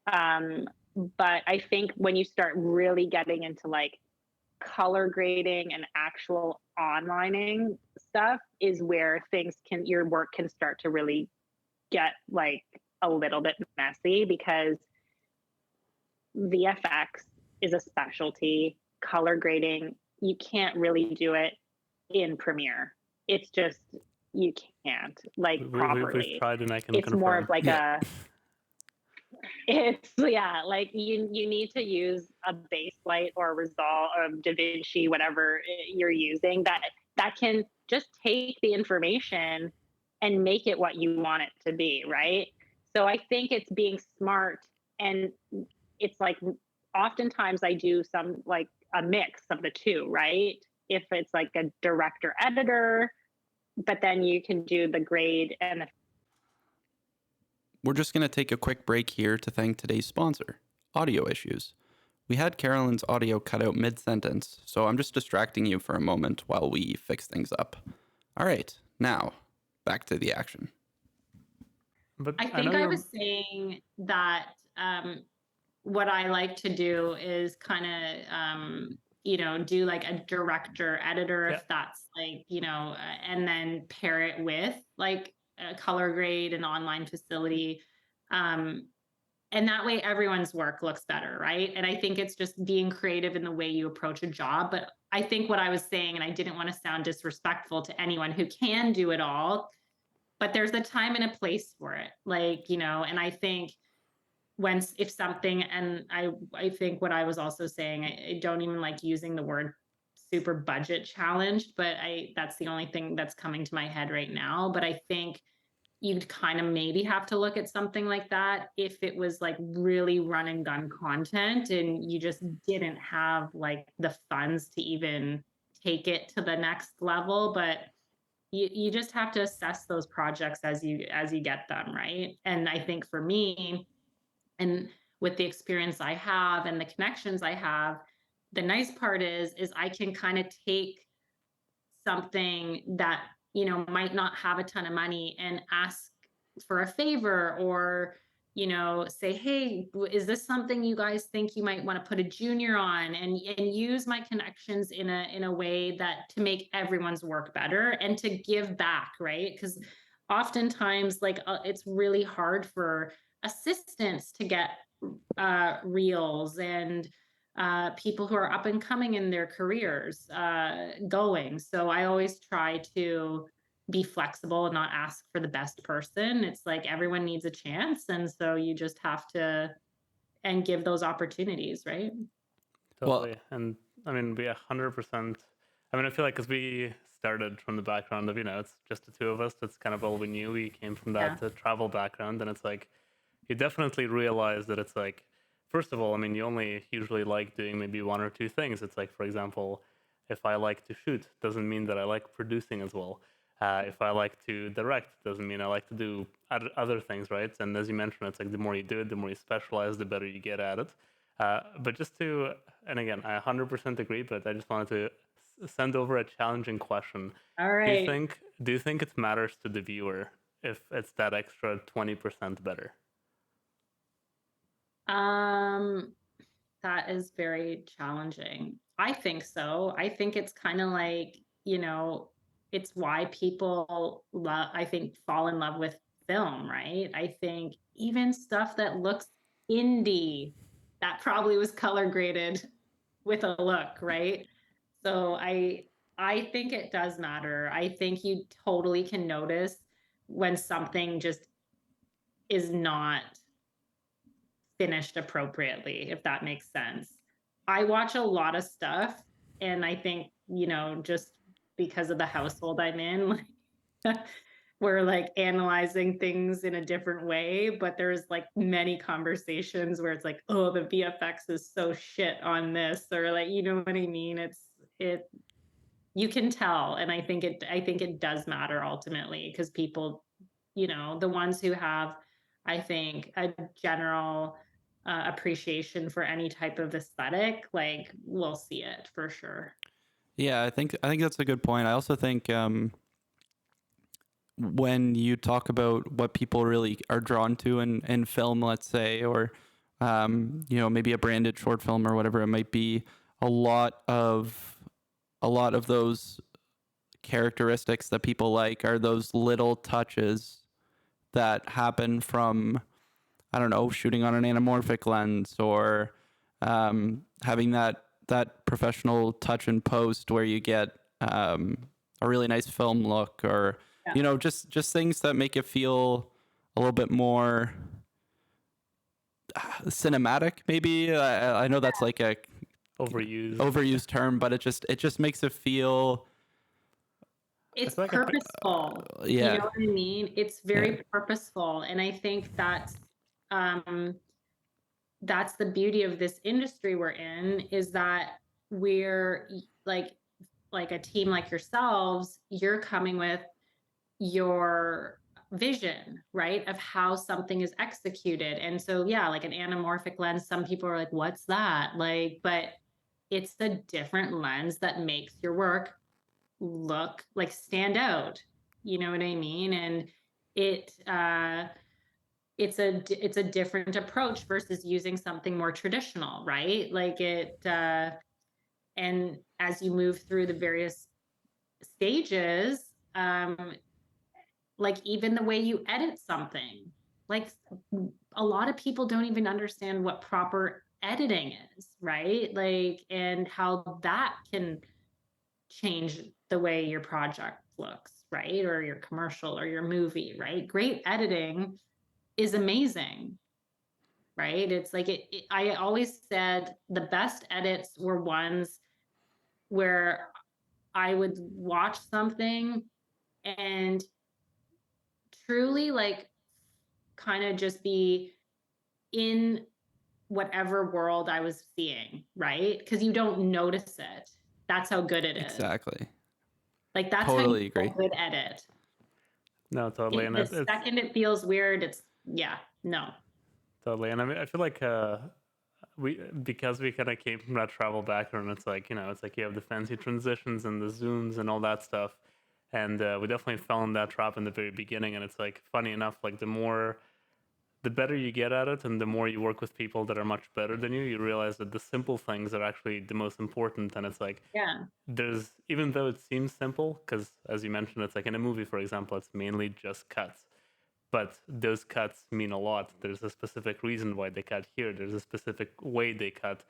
But I think when you start really getting into like color grading and actual onlining stuff is where your work can start to really get like a little bit messy, because VFX is a specialty. Color grading, you can't really do it in Premiere. It's just, you can't properly. We've tried, and I can it's confirm. More of like like you need to use a Baselight or Resolve or DaVinci, whatever you're using, that can just take the information and make it what you want it to be, right? So I think it's being smart, and it's like oftentimes I do some like a mix of the two, right? If it's like a director editor, but then you can do the grade and the. We're just going to take a quick break here to thank today's sponsor, Audio Issues. We had Carolyn's audio cut out mid-sentence, so I'm just distracting you for a moment while we fix things up. All right, now, back to the action. But I think I was saying that what I like to do is kind of, do like a director editor, if that's like, and then pair it with like a color grade and online facility. And that way everyone's work looks better, right? And I think it's just being creative in the way you approach a job. But I think what I was saying, and I didn't want to sound disrespectful to anyone who can do it all, but there's a time and a place for it. Like, and I think if something, and I think what I was also saying, I don't even like using the word super budget challenged, but that's the only thing that's coming to my head right now. But I think you'd kind of maybe have to look at something like that if it was like really run and gun content and you just didn't have like the funds to even take it to the next level. But you just have to assess those projects as you get them, right? And I think for me, and with the experience I have and the connections I have, the nice part is I can kind of take something that, might not have a ton of money and ask for a favor, or, say, hey, is this something you guys think you might want to put a junior on, and use my connections in a way that to make everyone's work better and to give back, right? Because oftentimes it's really hard for assistants to get reels and people who are up and coming in their careers going. So I always try to be flexible and not ask for the best person. It's like everyone needs a chance. And so you just have to and give those opportunities, right? Totally. Well, and I mean, we 100%. I mean, I feel like because we started from the background of, it's just the two of us. That's kind of all we knew. We came from that travel background. And it's like, you definitely realize that it's like, first of all, I mean, you only usually like doing maybe one or two things. It's like, for example, If I like to shoot, doesn't mean that I like producing as well. If I like to direct, doesn't mean I like to do other things, right? And as you mentioned, it's like the more you do it, the more you specialize, the better you get at it. But just to, and again, I 100% agree, but I just wanted to send over a challenging question. All right. Do you think it matters to the viewer if it's that extra 20% better? That is very challenging. I think so. I think it's kind of like, it's why people I think fall in love with film, right? I think even stuff that looks indie, that probably was color graded with a look, right? So I think it does matter. I think you totally can notice when something just is not finished appropriately, if that makes sense. I watch a lot of stuff, and I think, just because of the household I'm in, like we're like analyzing things in a different way, but there's like many conversations where it's like, oh, the VFX is so shit on this, or like, you know what I mean? It you can tell, and I think it does matter ultimately, because people, the ones who have, I think, a general appreciation for any type of aesthetic, like, we'll see it for sure. Yeah, I think that's a good point. I also think when you talk about what people really are drawn to in film, let's say, or maybe a branded short film or whatever it might be, a lot of those characteristics that people like are those little touches that happen from, I don't know, shooting on an anamorphic lens, or having that professional touch and post where you get a really nice film look, or just things that make it feel a little bit more cinematic. Maybe I know that's like a overused term, but it just makes it feel. It's purposeful. Yeah. You know what I mean? It's very purposeful, and I think that's the beauty of this industry we're in, is that we're like a team like yourselves. You're coming with your vision, right, of how something is executed. And so, like an anamorphic lens, some people are like, what's that? Like, but it's the different lens that makes your work look like stand out. You know what I mean? And it's a different approach versus using something more traditional, right? Like and as you move through the various stages, like even the way you edit something, like a lot of people don't even understand what proper editing is, right? Like, and how that can change the way your project looks, right? Or your commercial or your movie, right? Great editing is amazing, right? It's like I always said the best edits were ones where I would watch something and truly like kind of just be in whatever world I was seeing, right? Because you don't notice it. That's how good it is. Exactly. Like that's totally how you agree. good edit. No, totally. And the second it feels weird, it's no. Totally. And I mean, I feel like because we kind of came from that travel background, it's like, it's like you have the fancy transitions and the zooms and all that stuff. And we definitely fell in that trap in the very beginning. And it's like, funny enough, like the better you get at it and the more you work with people that are much better than you realize that the simple things are actually the most important. And it's like, even though it seems simple, because as you mentioned, it's like in a movie, for example, it's mainly just cuts. But those cuts mean a lot. There's a specific reason why they cut here. There's a specific way they cut.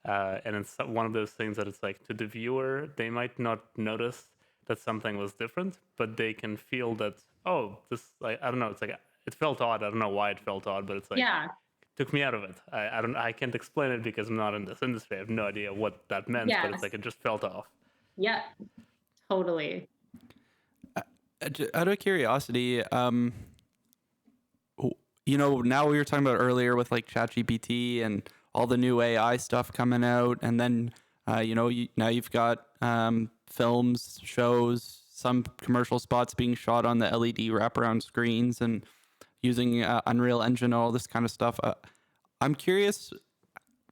And it's one of those things that it's like, to the viewer, they might not notice that something was different, but they can feel that, oh, this, like, I don't know, it's like, it felt odd. I don't know why it felt odd, but it's like, it took me out of it. I can't explain it because I'm not in this industry. I have no idea what that meant, but it's like, it just felt off. Yeah, totally. Out of curiosity, now we were talking about earlier with like ChatGPT and all the new AI stuff coming out, and then now you've got films, shows, some commercial spots being shot on the LED wraparound screens and using Unreal Engine, all this kind of stuff. I'm curious,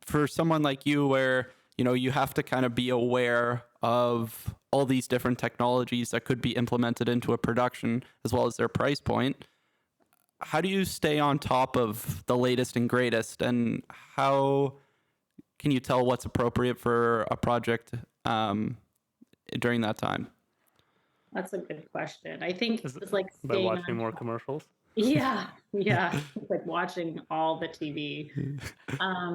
for someone like you, where you have to kind of be aware of all these different technologies that could be implemented into a production, as well as their price point. How do you stay on top of the latest and greatest, and how can you tell what's appropriate for a project during that time? That's a good question. I think it's like by watching more commercials. Yeah. It's like watching all the TV.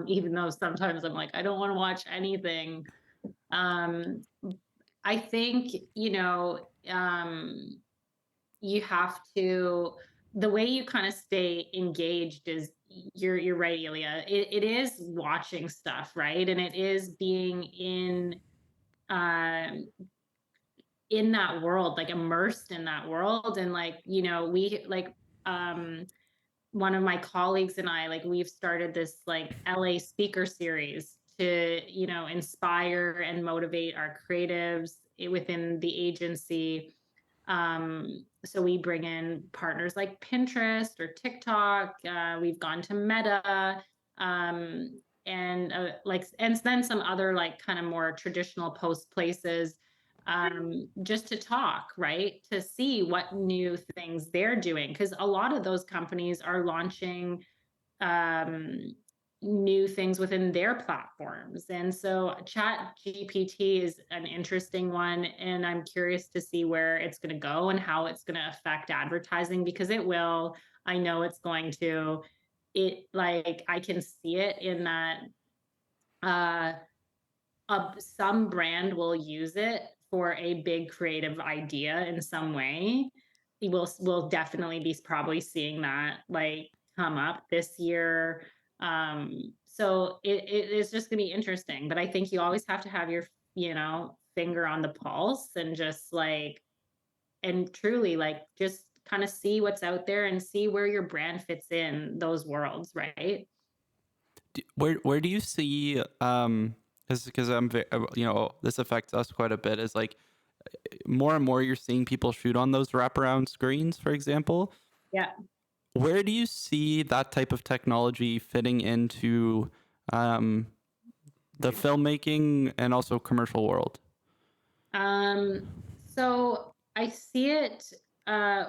Even though sometimes I'm like, I don't want to watch anything. I think, you have to, the way you kind of stay engaged is you're right, Ilya. It is watching stuff, right? And it is being in that world, like immersed in that world. And we one of my colleagues and I, we've started this LA speaker series to, inspire and motivate our creatives within the agency. So we bring in partners like Pinterest or TikTok. We've gone to Meta, and then some other kind of more traditional post places, just to talk, right? To see what new things they're doing. Because a lot of those companies are launching new things within their platforms. And so Chat GPT is an interesting one. And I'm curious to see where it's going to go and how it's going to affect advertising, because it will. I know it's going to. I can see it in that some brand will use it for a big creative idea in some way. We'll definitely be probably seeing that come up this year. So it is just gonna be interesting, but I think you always have to have your finger on the pulse and just and truly just kind of see what's out there and see where your brand fits in those worlds, right? Where do you see because I'm this affects us quite a bit, is more and more you're seeing people shoot on those wraparound screens, for example. Yeah. Where do you see that type of technology fitting into the filmmaking and also commercial world? So I see it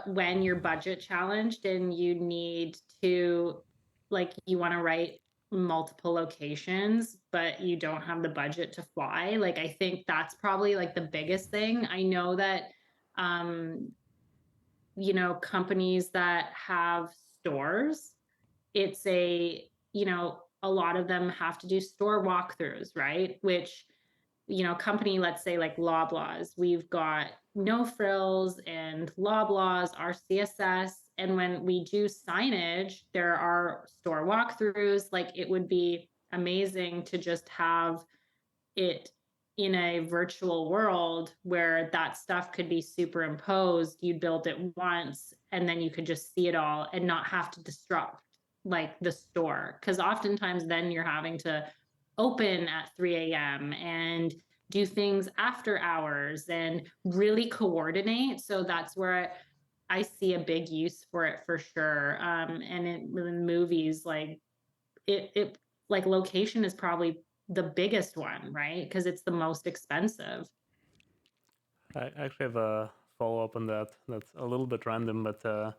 when you're budget challenged and you need to, you want to write multiple locations, but you don't have the budget to fly. I think that's probably the biggest thing. I know that companies that have stores, it's a lot of them have to do store walkthroughs, right? Which, company, let's say Loblaws, we've got No Frills and Loblaws, our CSS. And when we do signage, there are store walkthroughs. It would be amazing to just have it in a virtual world where that stuff could be superimposed. You build it once and then you could just see it all and not have to disrupt the store. Because oftentimes then you're having to open at 3 a.m. and do things after hours and really coordinate. So that's where I see a big use for it for sure. And in movies, location is probably the biggest one, right? Because it's the most expensive. I actually have a follow-up on that. That's a little bit random, but do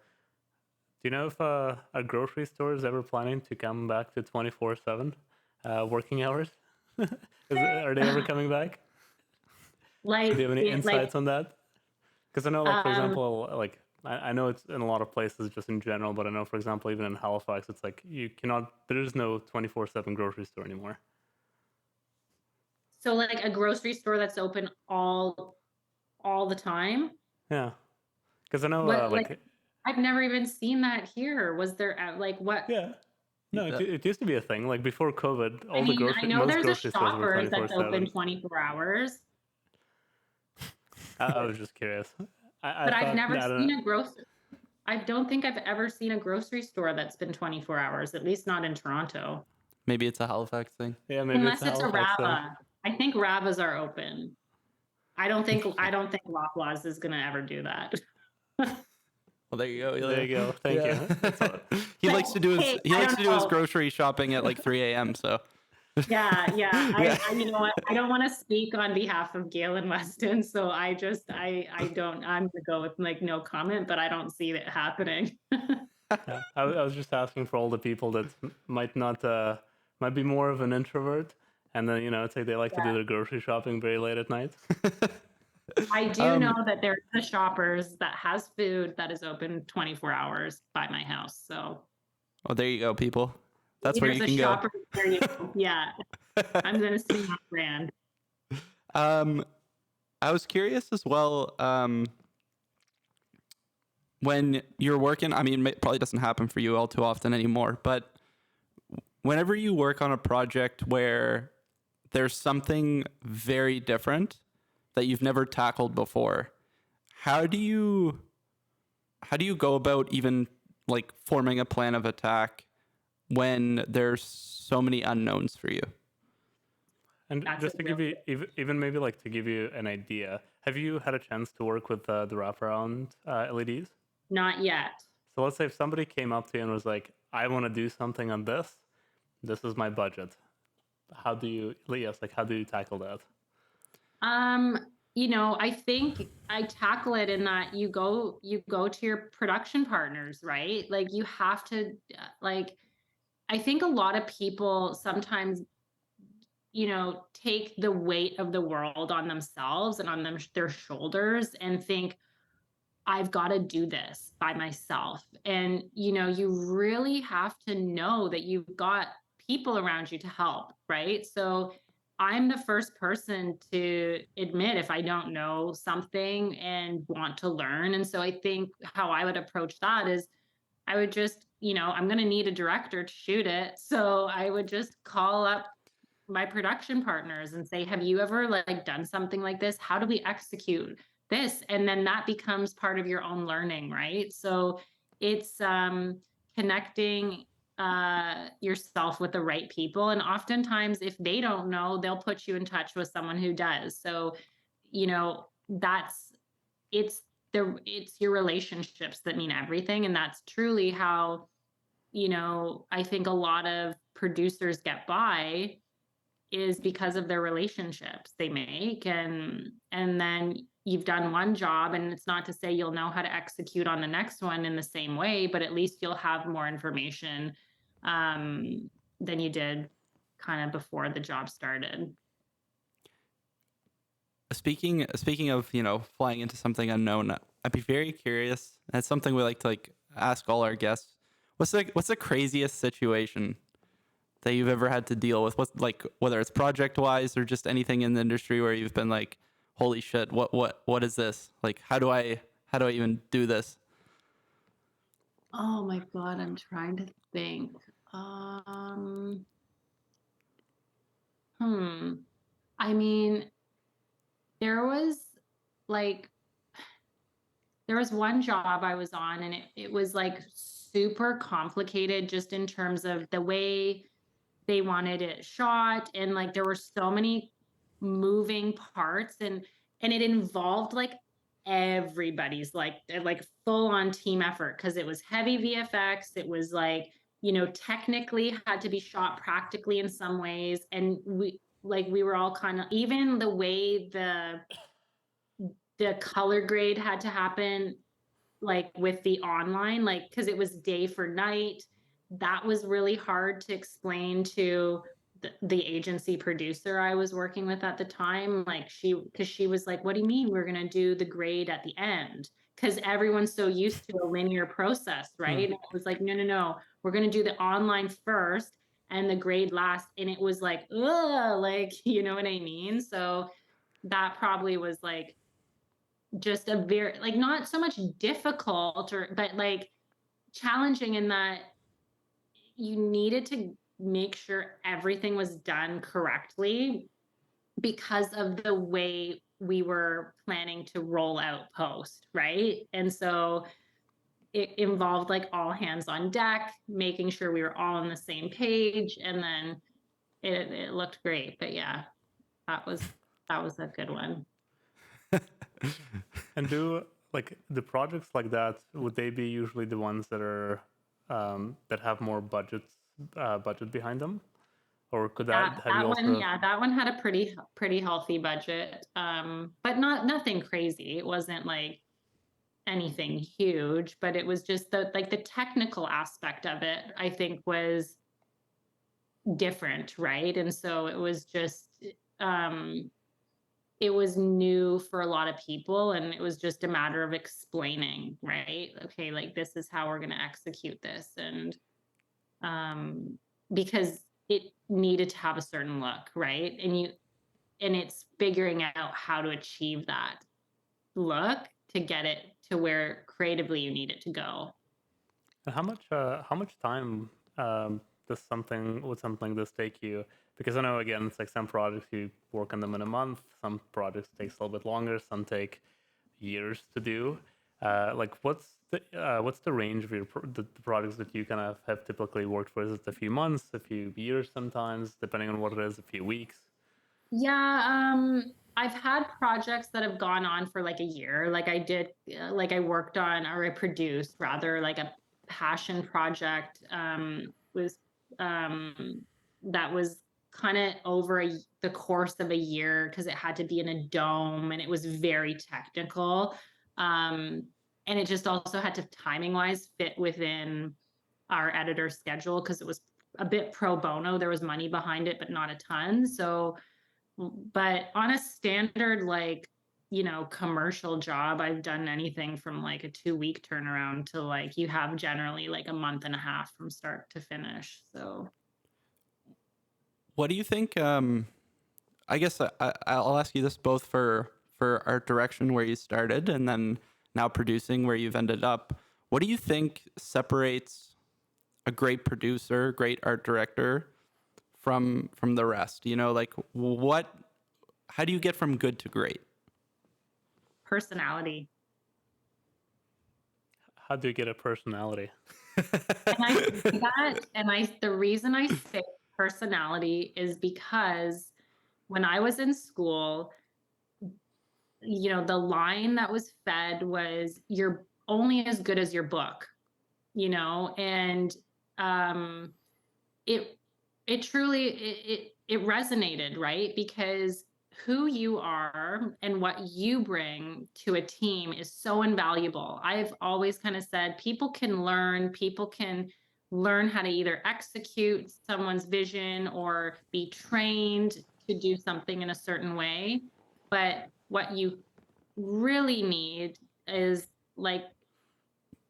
you know if a grocery store is ever planning to come back to 24/7 working hours? Are they ever coming back? Do you have any insights on that? Because I know, for example, I know it's in a lot of places just in general, but I know, for example, even in Halifax, it's there is no 24/7 grocery store anymore. So a grocery store that's open all the time? Yeah. Because I know I've never even seen that here. Was there what? Yeah. No, it used to be a thing. Before COVID, I know there's a Shoppers that's open 24 hours. I was just curious. But I've never seen a grocery. I don't think I've ever seen a grocery store that's been 24 hours, at least not in Toronto. Maybe it's a Halifax thing. Yeah, maybe unless it's a Rava. I think Ravas are open. I don't think Loblaws is gonna ever do that. Well, there you go. There you go. Thank you. That's all. He likes to do his Hey, he I likes don't to do his know. grocery shopping at like 3 a.m. So Yeah. Yeah. I you know what? I don't want to speak on behalf of Gail and Weston, so I don't. I'm gonna go with like no comment, but I don't see it happening. Yeah. I was just asking for all the people that might not might be more of an introvert, and then it's like they like to do their grocery shopping very late at night. I do know that there's the Shoppers that has food that is open 24 hours by my house. So oh, there you go, people. That's where there's you a can go. Shoppers there you go. Yeah, I'm gonna see my brand. I was curious as well. When you're working, I mean, it probably doesn't happen for you all too often anymore, but whenever you work on a project where there's something very different that you've never tackled before, how do you go about even like forming a plan of attack when there's so many unknowns for you? And That's just to give you even maybe like to give you an idea, have you had a chance to work with the wraparound LEDs? Not yet. So let's say if somebody came up to you and was like, I want to do something on this. This is my budget. How do you tackle that? I think I tackle it in that you go to your production partners, right? Like you have to I think a lot of people sometimes take the weight of the world on themselves and on their shoulders and think, I've got to do this by myself. And, you really have to know that you've got people around you to help, right? So I'm the first person to admit if I don't know something and want to learn. And so I think how I would approach that is I would just, I'm going to need a director to shoot it. So I would just call up my production partners and say, have you ever done something like this? How do we execute this? And then that becomes part of your own learning, right? So it's connecting yourself with the right people. And oftentimes if they don't know, they'll put you in touch with someone who does. So, it's your relationships that mean everything. And that's truly how, I think a lot of producers get by is because of their relationships they make. And then you've done one job, and it's not to say you'll know how to execute on the next one in the same way, but at least you'll have more information than you did kind of before the job started. Speaking of, flying into something unknown, I'd be very curious. That's something we like to ask all our guests. What's the craziest situation that you've ever had to deal with? What's whether it's project wise or just anything in the industry where you've been like, holy shit, what is this? Like, how do I even do this? Oh my God, I'm trying to think. I mean, there was one job I was on, and it was super complicated just in terms of the way they wanted it shot. And there were so many moving parts, and it involved everybody's full on team effort, because it was heavy VFX. It was technically had to be shot practically in some ways. And we were all kind of, even the way the color grade had to happen, with the online, because it was day for night. That was really hard to explain to the agency producer I was working with at the time. Because she was like, what do you mean we're going to do the grade at the end? Because everyone's so used to a linear process, right? And it was like, no, we're going to do the online first and the grade last. And it was ugh, you know what I mean? So that probably was just a very not so much difficult but challenging, in that you needed to make sure everything was done correctly because of the way we were planning to roll out post, right? And so it involved all hands on deck, making sure we were all on the same page, and then it looked great. But yeah, that was a good one. And do like the projects like that, would they be usually the ones that are that have more budget behind them? Or could that have you also that one had a pretty healthy budget. But nothing crazy. It wasn't like anything huge, but it was just the technical aspect of it, I think, was different, right? And so it was just it was new for a lot of people, and it was just a matter of explaining, right? Okay, like this is how we're going to execute this, and because it needed to have a certain look, right? And it's figuring out how to achieve that look to get it to where creatively you need it to go. And how much time does something like this take you? Because I know, again, it's like some projects you work on them in a month, some projects takes a little bit longer, some take years to do. Like what's the range of the projects that you kind of have typically worked for? Is it a few months, a few years, sometimes depending on what it is, a few weeks? Yeah, I've had projects that have gone on for like a year. Like I worked on, or I produced rather, like a passion project was that was kind of over the course of a year, because it had to be in a dome and it was very technical. And it just also had to, timing wise, fit within our editor's schedule, because it was a bit pro bono. There was money behind it, but not a ton. So, but on a standard, like, commercial job, I've done anything from like a 2-week turnaround to like you have generally like a month and a half from start to finish. So What do you think? I guess I'll ask you this both for art direction, where you started, and then now producing, where you've ended up. What do you think separates a great producer, great art director from the rest? Like how do you get from good to great? personality. How do you get a personality? And I say that, and the reason I say personality is because when I was in school, the line that was fed was, you're only as good as your book, and it truly it resonated, right? Because who you are and what you bring to a team is so invaluable. I've always kind of said people can learn how to either execute someone's vision or be trained to do something in a certain way. But what you really need is like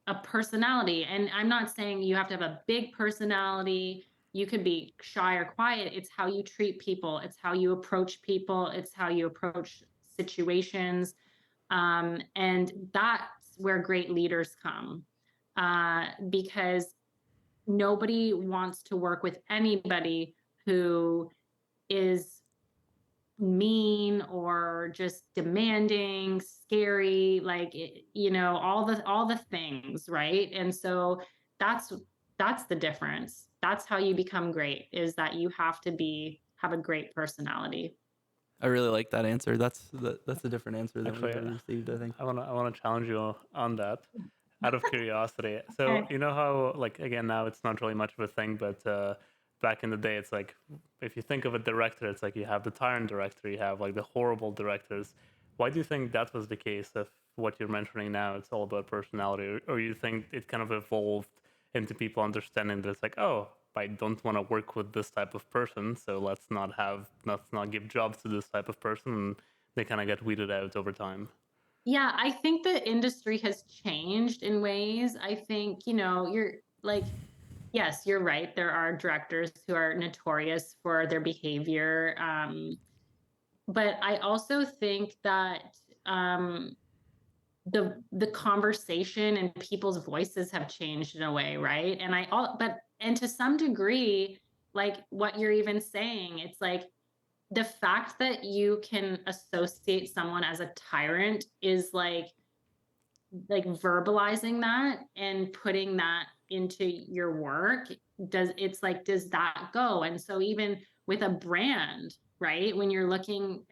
a personality. And I'm not saying you have to have a big personality. You could be shy or quiet. It's how you treat people. It's how you approach people. It's how you approach situations. And that's where great leaders come, because nobody wants to work with anybody who is mean or just demanding, scary, like all the things, right? And so that's the difference. That's how you become great, is that you have to have a great personality. I really like that answer. That's a different answer than Actually, we've ever received, I think. I want to challenge you on that, out of curiosity. So you know how, like, again, now it's not really much of a thing, but back in the day, it's like, if you think of a director, it's like you have the tyrant director, you have like the horrible directors. Why do you think that was the case? Of what you're mentioning now, it's all about personality, or you think it kind of evolved into people understanding that it's like, oh, I don't want to work with this type of person, so let's not give jobs to this type of person, and they kind of get weeded out over time. Yeah, I think the industry has changed in ways. I think, you're like, yes, you're right. There are directors who are notorious for their behavior. But I also think that the conversation and people's voices have changed in a way, right? And to some degree, like what you're even saying, it's like the fact that you can associate someone as a tyrant is like verbalizing that and putting that into your work. Does that go? And so even with a brand, right, when you're looking,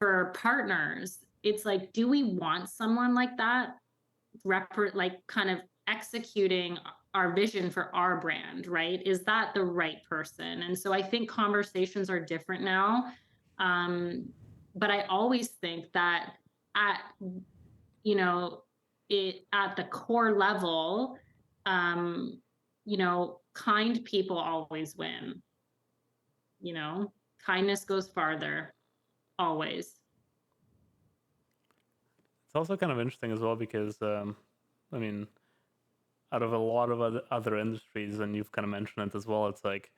for partners, it's like, do we want someone like that, like kind of executing our vision for our brand, right? Is that the right person? And so I think conversations are different now. But I always think that at, you know, at the core level, kind people always win. Kindness goes farther, always. It's also kind of interesting as well because, I mean, out of a lot of other industries, and you've kind of mentioned it as well, it's like,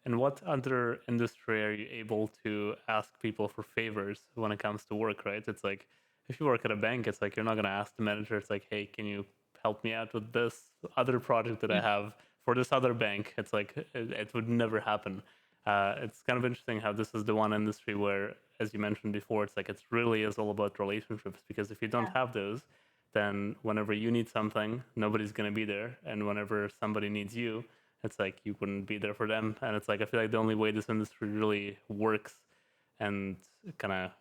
in what other industry are you able to ask people for favors when it comes to work, right? It's like, if you work at a bank, it's like, you're not going to ask the manager, it's like, hey, can you help me out with this other project that I have for this other bank? It's like, it would never happen. It's kind of interesting how this is the one industry where, as you mentioned before, it's like, it's really is all about relationships, because if you don't have those, then whenever you need something, nobody's going to be there. And whenever somebody needs you, it's like you wouldn't be there for them. And it's like, I feel like the only way this industry really works and kind of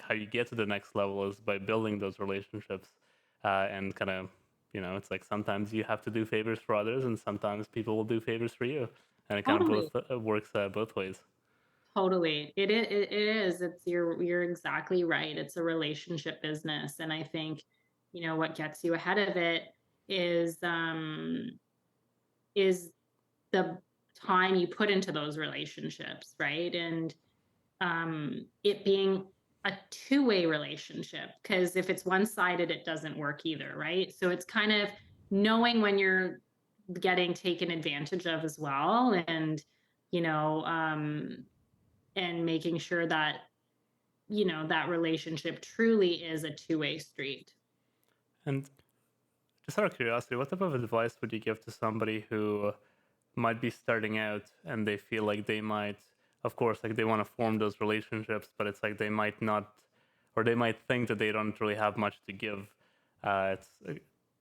how you get to the next level is by building those relationships. And kind of, it's like sometimes you have to do favors for others, and sometimes people will do favors for you. And it kind Totally. of both works both ways. Totally. It is. You're exactly right. It's a relationship business. And I think, what gets you ahead of it is the time you put into those relationships, right? And it being a two-way relationship, because if it's one-sided, it doesn't work either, right? So it's kind of knowing when you're getting taken advantage of as well, and and making sure that that relationship truly is a two-way street. And just out of curiosity, what type of advice would you give to somebody who might be starting out and they feel like they might, of course, like they want to form those relationships, but it's like they might not, or they might think that they don't really have much to give. It's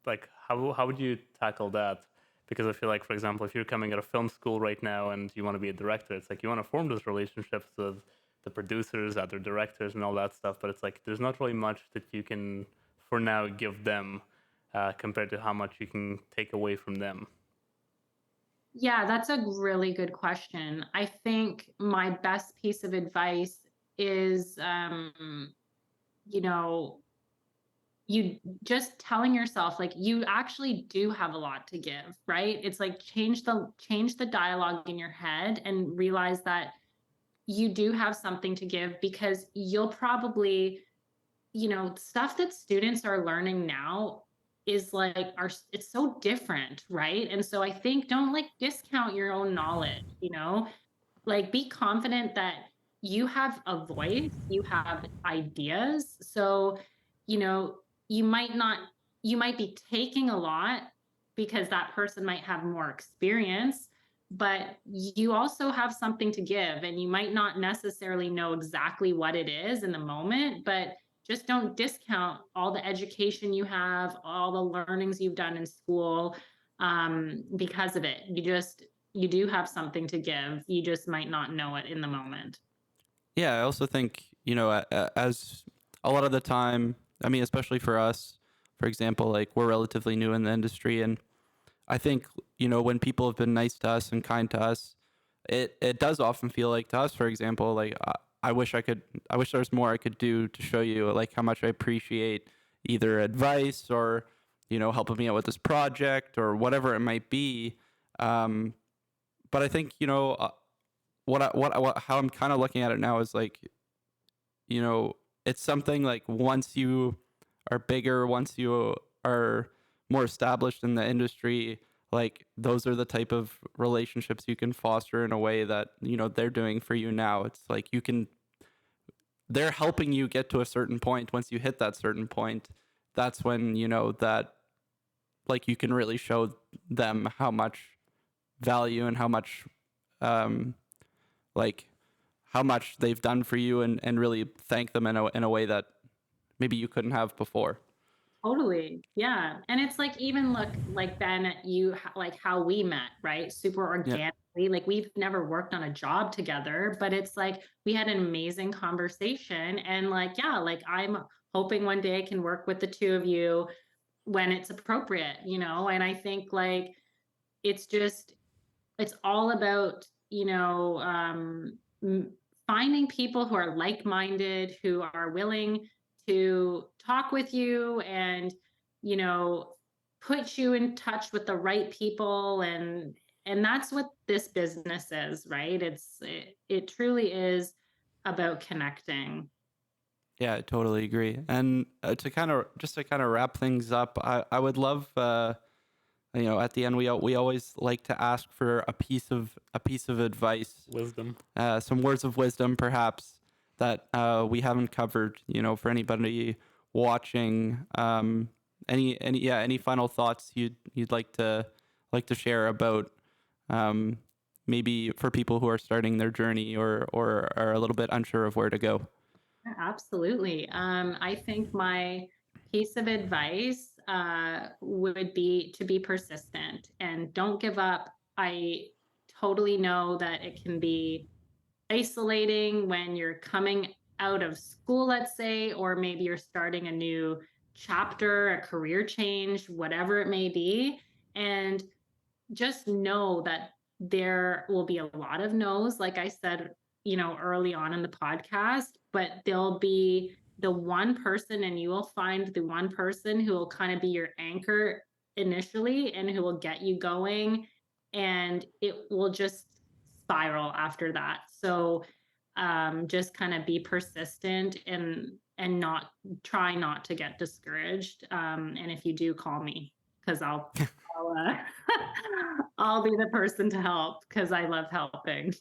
like, how would you tackle that? Because I feel like, for example, if you're coming out of film school right now and you want to be a director, it's like you want to form those relationships with the producers, other directors, and all that stuff. But it's like there's not really much that you can, for now, give them compared to how much you can take away from them. Yeah, that's a really good question. I think my best piece of advice is, you just telling yourself, like, you actually do have a lot to give, right? It's like change the dialogue in your head and realize that you do have something to give, because you'll probably, stuff that students are learning now is like, it's so different, right? And so I think don't like discount your own knowledge, like be confident that you have a voice, you have ideas. So, you know, you might be taking a lot because that person might have more experience, but you also have something to give, and you might not necessarily know exactly what it is in the moment, but just don't discount all the education you have, all the learnings you've done in school, because of it. You do have something to give. You just might not know it in the moment. Yeah, I also think, as a lot of the time, I mean, especially for us, for example, like we're relatively new in the industry. And I think, when people have been nice to us and kind to us, it does often feel like to us, for example, like I wish there was more I could do to show you like how much I appreciate either advice or, helping me out with this project or whatever it might be. But I think, how I'm kind of looking at it now is like, it's something like once you are bigger, once you are more established in the industry, like those are the type of relationships you can foster in a way that, they're doing for you now. It's like they're helping you get to a certain point. Once you hit that certain point, that's when, that like you can really show them how much value and how much, like how much they've done for you, and really thank them in a way that maybe you couldn't have before. Totally. Yeah. And it's like, even look, like Ben, like how we met, right? Super organically. like we've never worked on a job together, but it's like we had an amazing conversation. And like, yeah, like I'm hoping one day I can work with the two of you when it's appropriate, you know? And I think like it's all about, finding people who are like-minded, who are willing to talk with you and, you know, put you in touch with the right people. And that's what this business is, right? It truly is about connecting. Yeah, I totally agree. And to kind of wrap things up, I would love, at the end, we always like to ask for a piece of advice, Wisdom. some words of wisdom, perhaps that we haven't covered. For anybody watching, any final thoughts you'd like to share about, maybe for people who are starting their journey or are a little bit unsure of where to go. Absolutely. I think my piece of advice would be to be persistent and don't give up. I totally know that it can be isolating when you're coming out of school, let's say, or maybe you're starting a new chapter, a career change, whatever it may be. And just know that there will be a lot of no's, like I said, early on in the podcast, but there'll be the one person, and you will find the one person who will kind of be your anchor initially and who will get you going, and it will just spiral after that. So just kind of be persistent and not to get discouraged. And if you do, call me, because I'll I'll be the person to help, because I love helping.